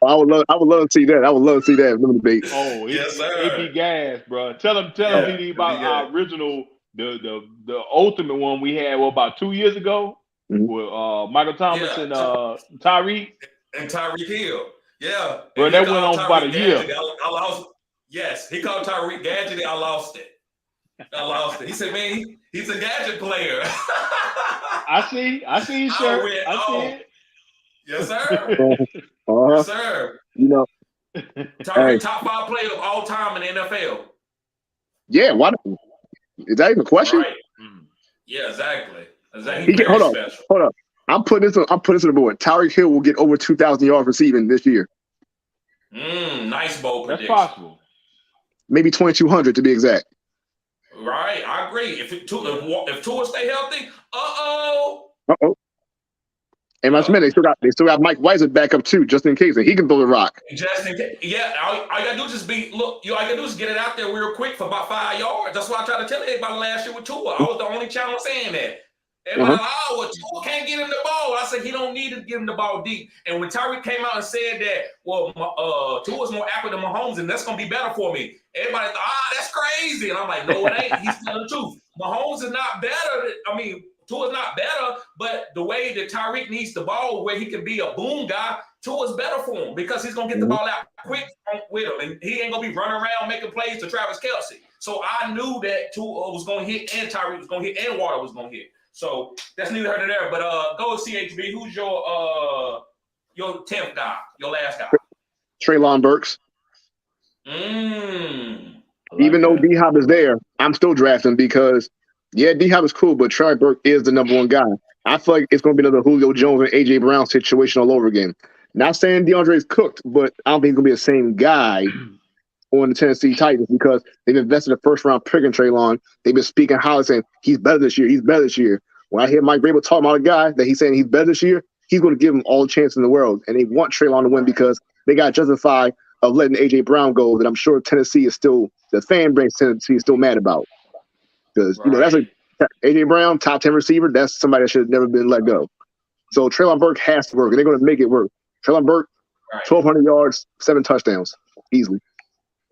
I would love to see that. I would love to see that in the debate. Oh, Yes, it be sir. gas, bro. Tell him, Yeah, TD, it'd be about good. our original, the ultimate one we had about 2 years ago Mhm. with Michael Thomas Yeah. and Tyreek. And Tyreek Hill. Yeah. Bro, And he that went called on for about a Tyreek year. Gadget. I lost. Yes, he called Tyreek Gadget. I lost it. He said, man, he's a gadget player. I see his I shirt. went, I see oh, yes, sir. Uh-huh. Yes, sir. You know, Tyreek, hey, top 5 player of all time in the NFL. yeah. Why? Is that even a question? Right. Yeah, exactly. He get, Very special. hold up. I'm putting this on the board. Tyreek Hill will get over 2,000 yards receiving this year. Nice bold That's prediction. possible. Maybe 2,200 to be exact. Right, I agree. If Tua stay healthy, uh-oh. And last minute, they still got Mike Weiser back up too, just in case, and he can throw the rock. Just in case, yeah. All you gotta do is just all you gotta do is get it out there real quick for about 5 yards. That's what I tried to tell everybody last year with Tua. I was the only channel saying that. Everybody like, oh, well, Tua can't get him the ball. I said he don't need to give him the ball deep. And when Tyreek came out and said that, well, Tua's more accurate than Mahomes, and that's gonna be better for me. Everybody thought, that's crazy. And I'm like, no, it ain't. He's telling the truth. Mahomes is not better. Tua's not better, but the way that Tyreek needs the ball, where he can be a boom guy, Tua's better for him because he's gonna get the ball out quick with him, and he ain't gonna be running around making plays to Travis Kelce. So I knew that Tua was gonna hit, and Tyreek was gonna hit, and Water was gonna hit. So that's neither here nor there. But go with CHB. Who's your 10th guy, your last guy? Treylon Burks. Even though D-Hop is there, I'm still drafting because, yeah, D-Hop is cool, but Trey Burke is the number one guy. I feel like it's going to be another Julio Jones and A.J. Brown situation all over again. Not saying DeAndre's cooked, but I don't think he's going to be the same guy on the Tennessee Titans because they've invested a first-round pick in Treylon. They've been speaking highly, saying he's better this year. He's better this year. When I hear Mike Vrabel talking about a guy that he's saying he's better this year, he's going to give him all the chance in the world. And they want Treylon to win because they got justified of letting A.J. Brown go that I'm sure Tennessee is still, the fan base Tennessee is still mad about. Because, that's A.J. Brown, top 10 receiver, that's somebody that should have never been let go. So Treylon Burke has to work, and they're going to make it work. Treylon Burke, 1,200 yards, 7 touchdowns, easily.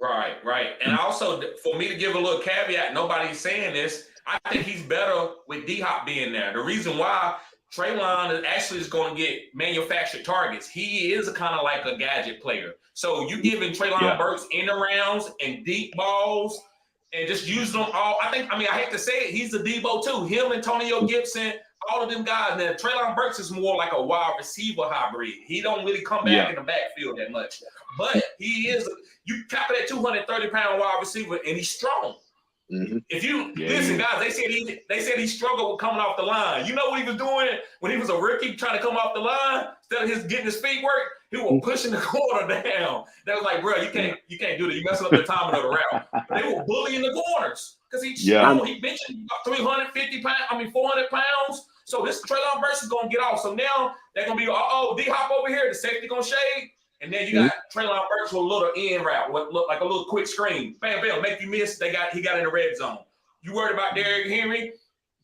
Right. And also, for me to give a little caveat, nobody's saying this, I think he's better with D-Hop being there. The reason why Treylon is going to get manufactured targets. He is kind of like a gadget player. So you giving Treylon Burks in the rounds and deep balls and just use them all. I hate to say it, he's a Debo too. Him, Antonio Gibson, all of them guys. Now, Treylon Burks is more like a wide receiver hybrid. He don't really come back in the backfield that much. But he is, you calculate 230-pound wide receiver, and he's strong. If you listen, guys, they said he struggled with coming off the line. You know what he was doing when he was a rookie trying to come off the line? Instead of getting his feet work, he was pushing the corner down. They was like, bro, you can't do that. You messing up the timing of the route. They were bullying the corners because he's strong. He benching 350 pounds, 400 pounds. So this Treylon Burks is gonna get off. So now they're gonna be D-Hop over here, the safety gonna shade. And then you got Treylon Burks with a little end route, what look like a little quick screen. Bam, bam, make you miss. He got in the red zone. You worried about Derrick Henry?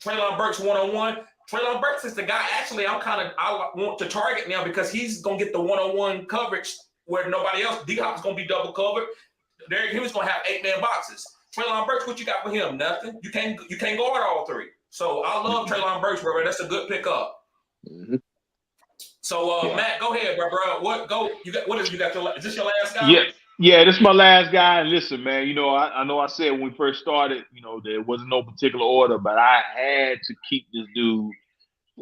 Treylon Burks one-on-one. Treylon Burks is the guy, actually, I want to target now because he's going to get the one-on-one coverage where nobody else. D-Hop is going to be double covered. Derrick Henry's going to have 8-man boxes. Treylon Burks, what you got for him? Nothing. You can't guard all three. So I love Treylon Burks, bro. That's a good pickup. So Matt, go ahead, bro. Is this your last guy? Yeah, this is my last guy. And listen, man, I know I said when we first started, there wasn't no particular order, but I had to keep this dude.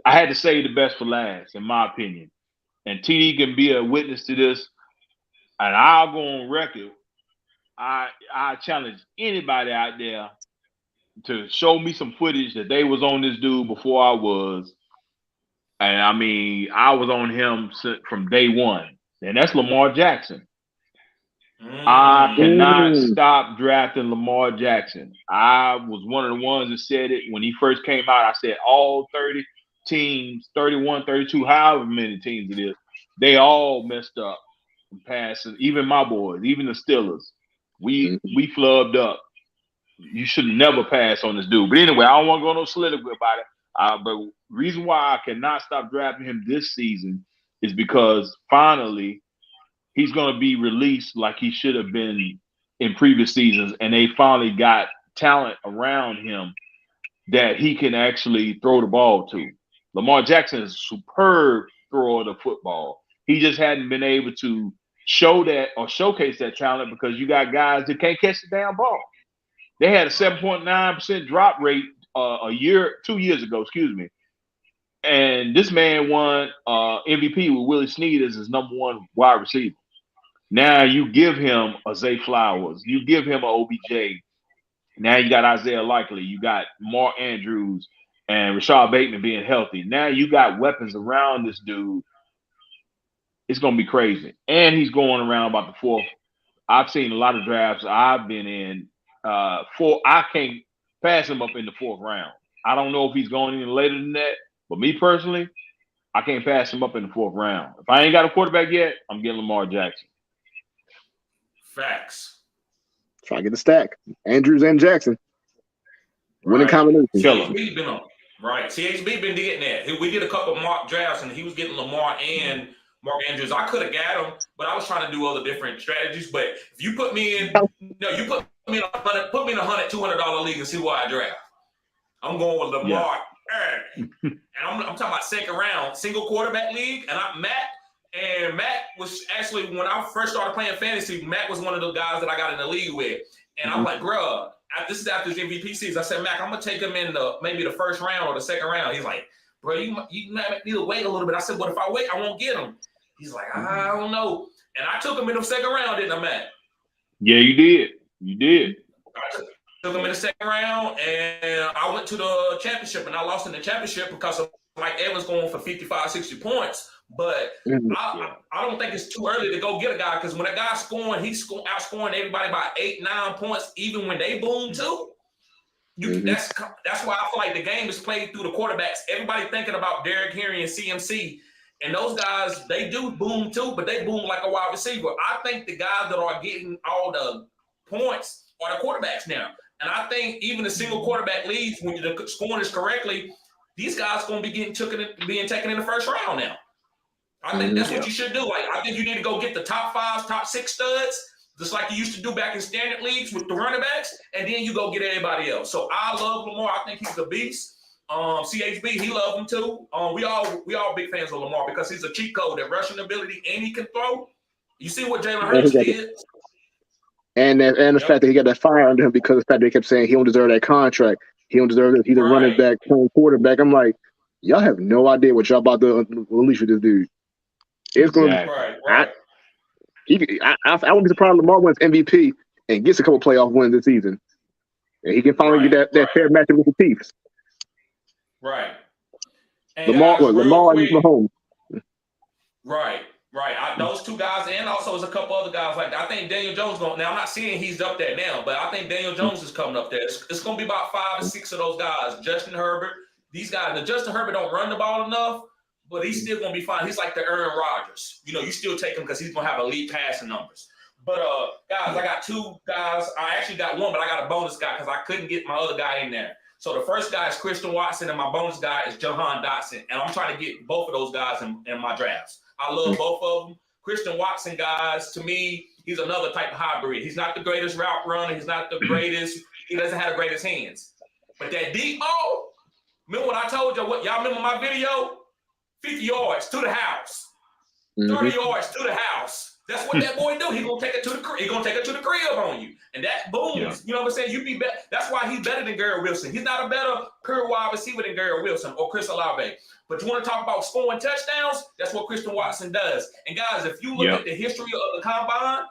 I had to save the best for last, in my opinion. And TD can be a witness to this. And I'll go on record. I challenge anybody out there to show me some footage that they was on this dude before I was. And I was on him from day one. And that's Lamar Jackson. I cannot stop drafting Lamar Jackson. I was one of the ones that said it when he first came out. I said all 30 teams, 31, 32, however many teams it is, they all messed up and passing. Even my boys, even the Steelers. We flubbed up. You should never pass on this dude. But anyway, I don't want to go no soliloquy about it. But reason why I cannot stop drafting him this season is because finally he's going to be released like he should have been in previous seasons, and they finally got talent around him that he can actually throw the ball to. Lamar Jackson is a superb thrower of the football. He just hadn't been able to show that or showcase that talent because you got guys that can't catch the damn ball. They had a 7.9% drop rate 2 years ago, and this man won MVP with Willie Snead as his number one wide receiver. Now you give him a Zay Flowers, you give him a OBJ. Now you got Isaiah Likely, you got Mark Andrews and Rashad Bateman being healthy. Now you got weapons around this dude. It's going to be crazy. And he's going around about the fourth. I've seen a lot of drafts I've been in. I can't pass him up in the fourth round. I don't know if he's going any later than that, but me personally, I can't pass him up in the fourth round. If I ain't got a quarterback yet, I'm getting Lamar Jackson. Facts. Try to get a stack. Andrews and Jackson. Winning combination. CHB been on. Right. CHB been getting that. We did a couple of mock drafts, and he was getting Lamar and Mark Andrews. I could have got him, but I was trying to do other different strategies. But if you put me in, you put me in a $100, $200 league and see what I draft. I'm going with Lamar. Yeah. And I'm talking about second round, single quarterback league. And Matt was actually, when I first started playing fantasy, Matt was one of the guys that I got in the league with. And I'm like, bro, this is after his MVP season. I said, Mac, I'm going to take him in maybe the first round or the second round. He's like, bro, you might need to wait a little bit. I said, well, if I wait, I won't get him. He's like, I don't know. And I took him in the second round, didn't I, Matt? Yeah, you did. You did. I took him in the second round, and I went to the championship, and I lost in the championship because of Mike Evans going for 55, 60 points. But I don't think it's too early to go get a guy because when a guy's scoring, he's outscoring everybody by 8, 9 points, even when they boom too. That's why I feel like the game is played through the quarterbacks. Everybody thinking about Derrick Henry and CMC, and those guys, they do boom too, but they boom like a wide receiver. I think the guys that are getting all the points are the quarterbacks now. And I think even the single quarterback leagues, when you're scoring this correctly, these guys going to be being taken in the first round now. I think that's what you should do. Like, I think you need to go get the top 5, top 6 studs, just like you used to do back in standard leagues with the running backs, and then you go get everybody else. So I love Lamar. I think he's a beast. CHB, he loved him too. We all big fans of Lamar because he's a cheat code, that rushing ability, and he can throw. You see what Jalen Hurts did? And the fact that he got that fire under him because of the fact they kept saying he don't deserve that contract. He don't deserve it. He's a running back, playing quarterback. I'm like, y'all have no idea what y'all about to release with this dude. It's going to be. I wouldn't be surprised if Lamar wins MVP and gets a couple playoff wins this season. And he can finally get that fair matchup with the Chiefs. Right. And Lamar and Mahomes. Right. Those two guys, and also there's a couple other guys like that. I think Daniel Jones going. Now I'm not seeing he's up there now, but I think Daniel Jones is coming up there. It's going to be about 5 or 6 of those guys. Justin Herbert, these guys. Now Justin Herbert don't run the ball enough, but he's still going to be fine. He's like the Aaron Rodgers. You still take him because he's going to have elite passing numbers. But guys, I got 2 guys. I actually got one, but I got a bonus guy because I couldn't get my other guy in there. So the first guy is Christian Watson, and my bonus guy is Jahan Dotson. And I'm trying to get both of those guys in my drafts. I love both of them. Christian Watson, guys, to me, he's another type of hybrid. He's not the greatest route runner. He's not the greatest. He doesn't have the greatest hands. But that deep ball, remember what I told you? Y'all remember my video? 50 yards to the house. 30 yards to the house. That's what that boy do. He's gonna take it to the crib. He's gonna take it to the crib on you, and that booms. Yeah. You know what I'm saying? You be better. That's why he's better than Garrett Wilson. He's not a better pure wide receiver than Garrett Wilson or Chris Olave. But you want to talk about scoring touchdowns? That's what Christian Watson does. And guys, if you look at the history of the combine,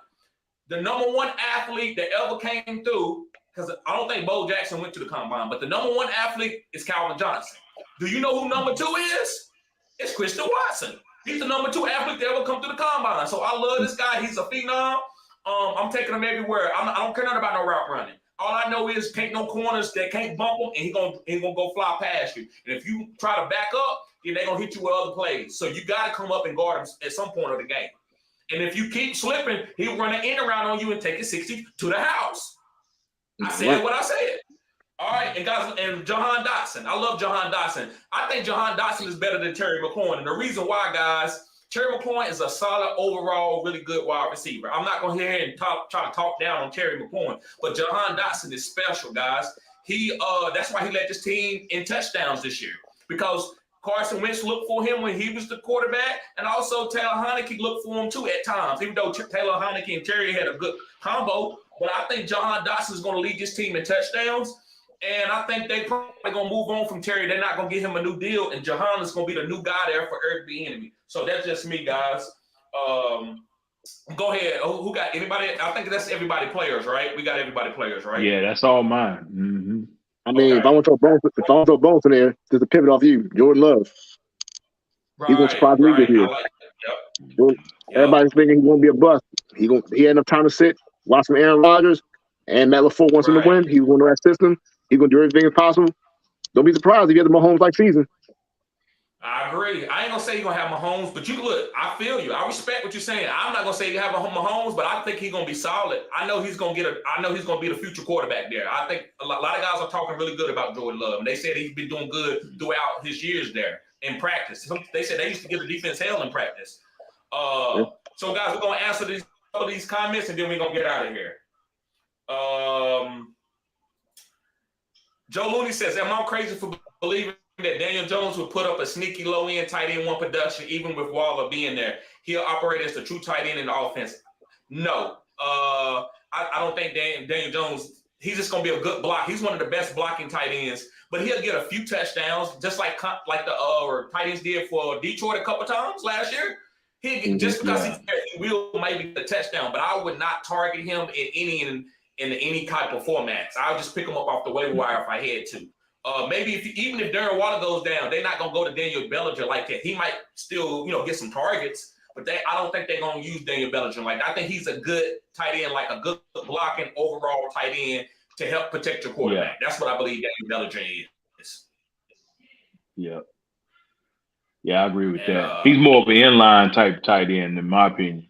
the number 1 athlete that ever came through, because I don't think Bo Jackson went to the combine, but the number 1 athlete is Calvin Johnson. Do you know who number 2 is? It's Christian Watson. He's the number 2 athlete that ever come through the combine. So I love this guy. He's a phenom. I'm taking him everywhere. I don't care nothing about no route running. All I know is can't no corners that can't bump him, and he gonna go fly past you. And if you try to back up, then they're gonna hit you with other plays. So you gotta come up and guard him at some point of the game. And if you keep slipping, he'll run an end around on you and take it 60 to the house. I said what I said. All right, and guys, and Jahan Dotson. I love Jahan Dotson. I think Jahan Dotson is better than Terry McLaurin. And the reason why, guys, Terry McLaurin is a solid overall, really good wide receiver. I'm not going to hear and try to talk down on Terry McLaurin, but Jahan Dotson is special, guys. That's why he led this team in touchdowns this year, because Carson Wentz looked for him when he was the quarterback, and also Taylor Heinicke looked for him too at times, even though Taylor Heinicke and Terry had a good combo. But I think Jahan Dotson is going to lead this team in touchdowns, and I think they probably going to move on from Terry. They're not going to give him a new deal, and Jahan is going to be the new guy there for Eric Bieniemy. So that's just me, guys. Go ahead. Who got anybody? I think that's everybody players, right? We got everybody players, right? Yeah, that's all mine. Mm-hmm. I mean, okay. If I want to throw bones in there, just to pivot off you, Jordan Love. Right, he's going to surprise me this year. Everybody's thinking he won't be a bust. He had enough time to sit, watch some Aaron Rodgers, and Matt LaFleur wants him to win. He's going to that system. He's going to do everything possible. Don't be surprised if he has a Mahomes-like season. I agree. I ain't gonna say you're gonna have Mahomes, but you look. I feel you. I respect what you're saying. I'm not gonna say you have a Mahomes, but I think he's gonna be solid. I know he's gonna be the future quarterback there. I think a lot of guys are talking really good about Jordan Love, and they said he's been doing good throughout his years there in practice. They said they used to give the defense hell in practice. So guys, we're gonna answer these comments, and then we're gonna get out of here. Joe Looney says, "Am I crazy for believing that Daniel Jones will put up a sneaky low-end tight end one production even with Waller being there? He'll operate as the true tight end in the offense." No. I don't think Daniel Jones, he's just going to be a good block. He's one of the best blocking tight ends, but he'll get a few touchdowns, just like the tight ends did for Detroit a couple times last year. Just because he's there, he will maybe get a touchdown, but I would not target him in any type of formats. I'll just pick him up off the waiver wire if I had to. Maybe even if Darren Waller goes down, they're not gonna go to Daniel Bellinger like that. He might still, get some targets, but I don't think they're gonna use Daniel Bellinger like that. I think he's a good tight end, like a good blocking overall tight end to help protect your quarterback. Yeah. That's what I believe Daniel Bellinger is. Yeah. Yeah, I agree with that. He's more of an inline type tight end, in my opinion.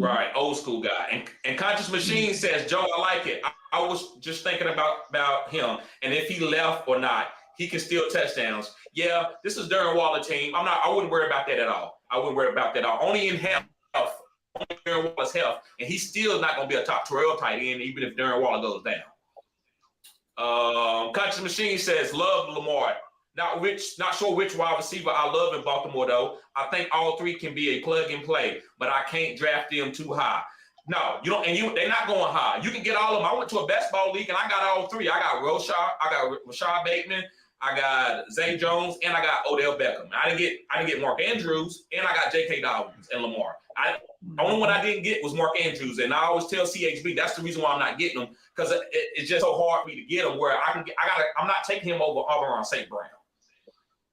Right. Old school guy. And Conscious Machine says, Joe, I like it. I was just thinking about him, and if he left or not, he can steal touchdowns. Yeah, this is Darren Waller team. I wouldn't worry about that at all. Only in health, only Darren Waller's health, and he's still not going to be a top 12 tight end, even if Darren Waller goes down. Conscious Machine says, love Lamar. Not sure which wide receiver I love in Baltimore, though. I think all three can be a plug and play, but I can't draft them too high. No, you don't, they're not going high. You can get all of them. I went to a best ball league and I got all three. I got Rashad Bateman, I got Zay Jones, and I got Odell Beckham. I didn't get Mark Andrews, and I got J.K. Dobbins and Lamar. The only one I didn't get was Mark Andrews, and I always tell CHB that's the reason why I'm not getting them, because it's just so hard for me to get them. Where I'm not taking him over Auburn St. Brown.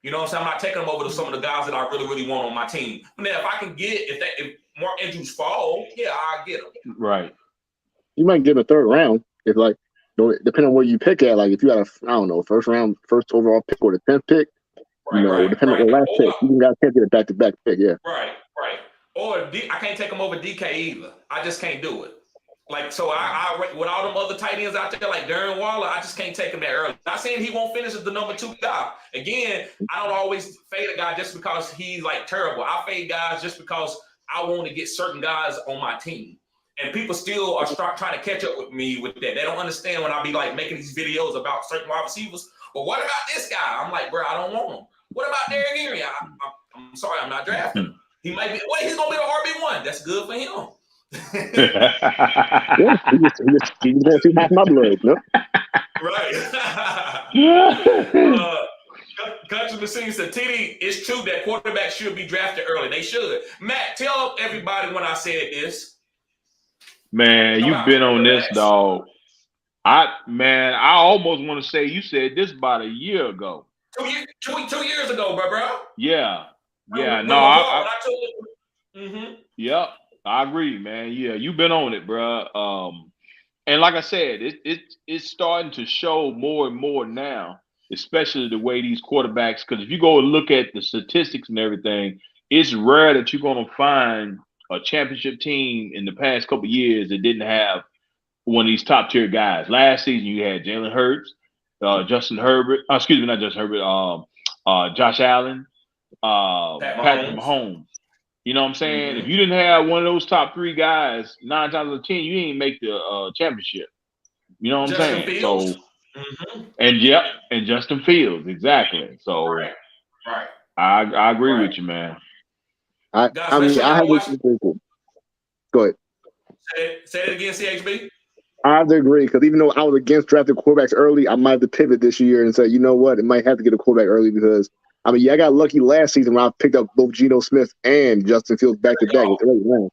You know what I'm saying? I'm not taking them over to some of the guys that I really, really want on my team. But now, if I can get if Mark Andrews fall, yeah, I'll get him. Right. You might get him a third round if depending on where you pick at. Like if you got first overall pick or the 10th pick, depending on the last pick, you can't get a back-to-back pick. Yeah. Right. Or I can't take him over DK either. I just can't do it. So I with all them other tight ends out there like Darren Waller, I just can't take him that early. Not saying he won't finish as the number 2 guy. Again, I don't always fade a guy just because he's terrible. I fade guys just because I want to get certain guys on my team. And people still are trying to catch up with me with that. They don't understand when I be making these videos about certain wide receivers. Well, what about this guy? I'm like, bro, I don't want him. What about Derrick Henry? I'm sorry, I'm not drafting him. He might be. Wait, he's gonna be the RB1. That's good for him. Yeah, he's gonna see half my blood. No? Right. Country Machine said, TD, it's true that quarterbacks should be drafted early. They should. Matt, tell everybody when I said this. Man, you've been on this, dog. I almost want to say you said this about a year ago. 2 years ago, bro. Yeah. Yeah. Yep. I agree, man. Yeah, you've been on it, bro. And like I said, it's starting to show more and more now, especially the way these quarterbacks, because if you go and look at the statistics and everything, it's rare that you're going to find a championship team in the past couple of years that didn't have one of these top tier guys. Last season, you had Jalen Hurts, Justin Herbert, not Justin Herbert, Josh Allen, Patrick Mahomes. You know what I'm saying? Mhm. If you didn't have one of those top 3 guys, 9 times out of 10, you didn't make the championship. You know what I'm Justin saying? Fields. So, Mhm. and Justin Fields, exactly. So, Right. I agree Right. with you, man. Guys, I make mean, sure I have y'all watch. to go ahead. Say it again, CHB. I have to agree because even though I was against drafting quarterbacks early, I might have to pivot this year and say, you know what, it might have to get a quarterback early because I mean, yeah, I got lucky last season when I picked up both Geno Smith and Justin Fields back to back with the late round.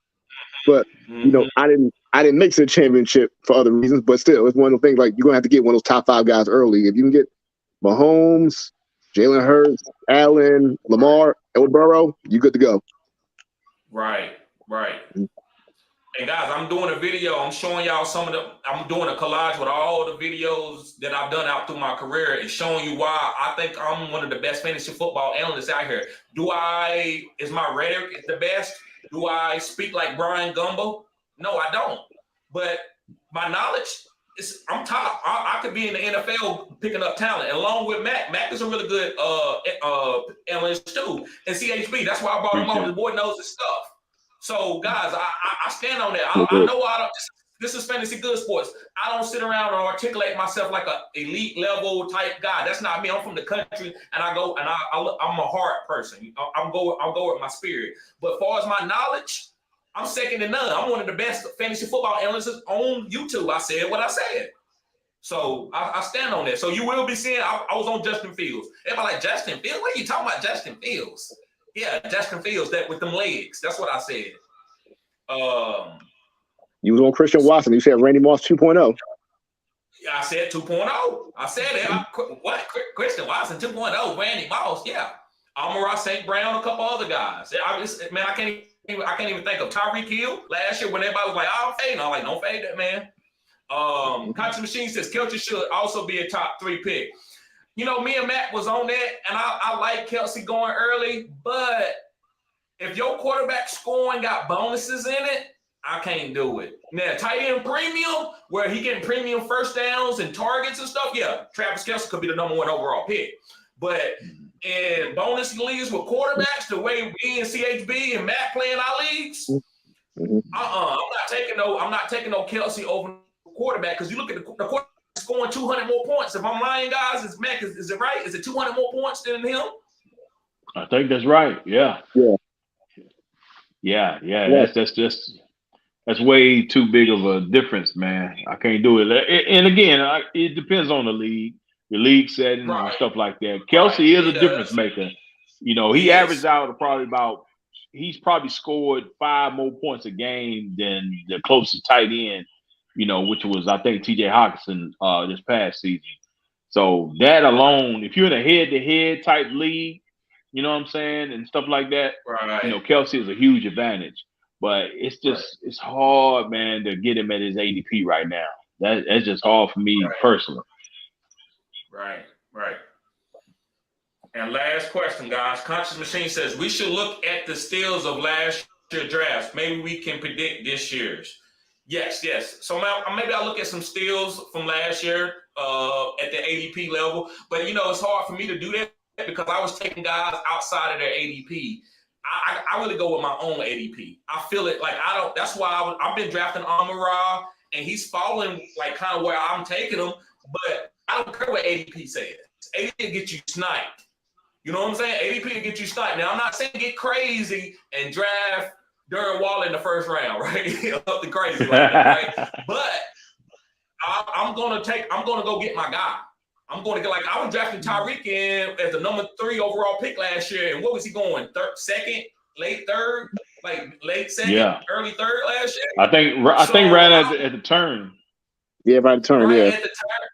But you know, Mhm. I didn't make it to the championship for other reasons, but still, it's one of the things like you're gonna have to get one of those top 5 guys early. If you can get Mahomes, Jalen Hurts, Allen, Lamar, and Burrow, you good to go. Right. And guys, I'm doing a video. I'm showing y'all I'm doing a collage with all the videos that I've done out through my career and showing you why I think I'm one of the best fantasy football analysts out here. Is my rhetoric the best? Do I speak like Brian Gumbo? No, I don't. But my knowledge I'm top. I could be in the NFL picking up talent along with Mac. Mac is a really good analyst too. And CHB, that's why I brought him on. The boy knows his stuff. So, guys, I stand on that. I know I don't. This is Fantasy Good Sports. I don't sit around and articulate myself like an elite level type guy. That's not me. I'm from the country, and I'm a heart person. I'll go with my spirit. But as far as my knowledge, I'm second to none. I'm one of the best fantasy football analysts on YouTube. I said what I said. So I stand on that. So you will be seeing. I was on Justin Fields. Everybody like Justin Fields. What are you talking about, Justin Fields? Yeah, Justin Fields, that with them legs. That's what I said. You was on Christian Watson. You said Randy Moss 2.0. Yeah, I said 2.0. I said it. What? Christian Watson 2.0. Randy Moss. Yeah. Amon-Ra St. Brown, a couple other guys. I can't even think of Tyreek Hill last year when everybody was like, "Oh, I'm fading." I'm like, "Don't fade that, man." Country Machine says Kelce should also be a top 3 pick. You know, me and Matt was on that, and I like Kelce going early, but if your quarterback scoring got bonuses in it, I can't do it. Now, tight end premium, where he getting premium first downs and targets and stuff, yeah, Travis Kelce could be the number 1 overall pick. But in bonus leagues with quarterbacks, the way we and CHB and Matt play in our leagues, I'm not taking no Kelce over quarterback because you look at the quarterback scoring 200 more points. If I'm lying, guys, is it right? Is it 200 more points than him? I think that's right. Yeah. That's way too big of a difference, man. I can't do it. And again, it depends on the league, the league setting, and stuff like that. Kelce is a difference maker. You know, he averaged out he's probably scored 5 more points a game than the closest tight end, you know, which was, I think, TJ Hawkinson this past season. So that alone, if you're in a head-to-head type league, you know what I'm saying, and stuff like that, you know, Kelce is a huge advantage. But it's hard, man, to get him at his ADP right now. That's just hard for me personally. Right. And last question, guys. Conscious Machine says we should look at the steals of last year's drafts. Maybe we can predict this year's. Yes. So maybe I'll look at some steals from last year at the ADP level. But, you know, it's hard for me to do that because I was taking guys outside of their ADP. I really go with my own ADP. I feel it like that's why I've been drafting Amon-Ra, and he's falling like kind of where I'm taking him. But I don't care what ADP says. ADP will get you sniped. You know what I'm saying? ADP will get you sniped. Now, I'm not saying get crazy and draft Darren Waller in the first round, right? Up the crazy like that, right? But I'm gonna go get my guy. I'm going to get I was drafting Tyreek in as the number 3 overall pick last year, and what was he going? Second, late third, late second, early third last year. I think right at the turn. Yeah, by the turn. Right yeah, at the turn.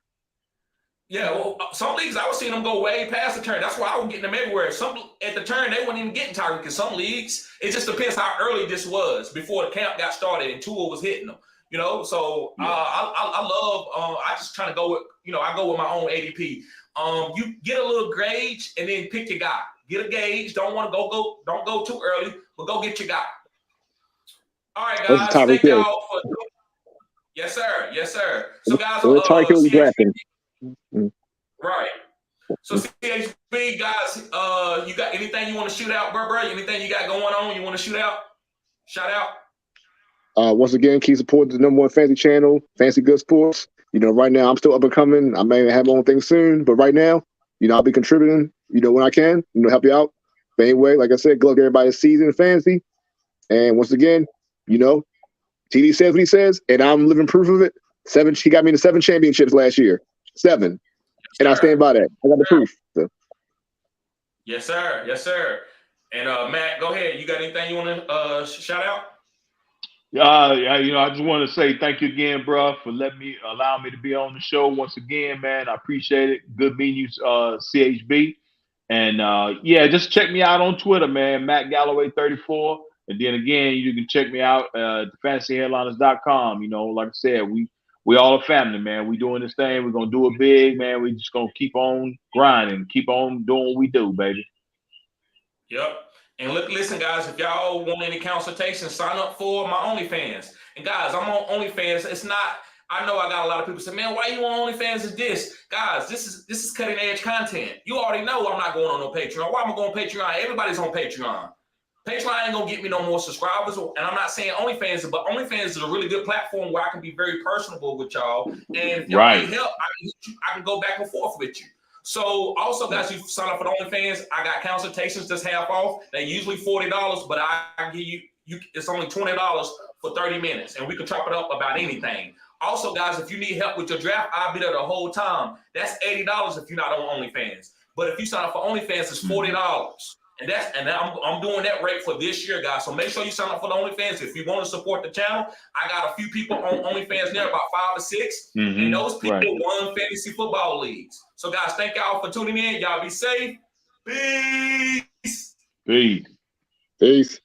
Yeah, well, some leagues I was seeing them go way past the turn. That's why I was getting them everywhere. Some at the turn they weren't even getting Tyreek. In some leagues, it just depends how early this was before the camp got started and Tua was hitting them. You know, so I love. I just trying to go with. You know, I go with my own ADP. You get a little gauge and then pick your guy. Get a gauge. Don't go too early, but go get your guy. All right, guys. Thank y'all for. Yes, sir. So, guys, Tyreek Hill drafting. Right. So CHB guys, you got anything you want to shoot out, bro? Anything you got going on? You want to shoot out? Shout out. Once again, keep supporting the #1 fantasy channel, Fancy Good Sports. Right now I'm still up and coming. I may have my own thing soon, but right now, I'll be contributing, when I can, help you out. But anyway, like I said, good luck to everybody's season in fantasy. And once again, TD says what he says, and I'm living proof of it. 7, he got me into 7 championships last year. 7. And I stand by that. I got the proof. So. Yes, sir. Yes, sir. And Matt, go ahead. You got anything you want to shout out? I just want to say thank you again, bro, for allowing me to be on the show once again, man. I appreciate it. Good meeting you, CHB. And just check me out on Twitter, man, Matt Galloway 34. And then again, you can check me out at fantasyheadliners.com. Like I said, we all a family, man. We doing this thing. We're gonna do it big, man. We just gonna keep on grinding, keep on doing what we do, baby. Yep. And listen, guys, if y'all want any consultation, sign up for my OnlyFans. And guys, I'm on OnlyFans. It's not, I know I got a lot of people say, man, why you on OnlyFans is this? Guys, this is cutting edge content. You already know I'm not going on no Patreon. Why am I going on Patreon? Everybody's on Patreon. Patreon ain't gonna get me no more subscribers. And I'm not saying OnlyFans, but OnlyFans is a really good platform where I can be very personable with y'all. And if y'all need help, I can go back and forth with you. So also, guys, you sign up for the OnlyFans. I got consultations that's half off. They're usually $40, but I give you it's only $20 for 30 minutes, and we can chop it up about anything. Also, guys, if you need help with your draft, I'll be there the whole time. That's $80 if you're not on OnlyFans. But if you sign up for OnlyFans, it's $40. And I'm doing that rate for this year, guys. So make sure you sign up for the OnlyFans. If you want to support the channel, I got a few people on OnlyFans there, about 5 or 6. And those people won fantasy football leagues. So, guys, thank y'all for tuning in. Y'all be safe. Peace. Peace. Peace.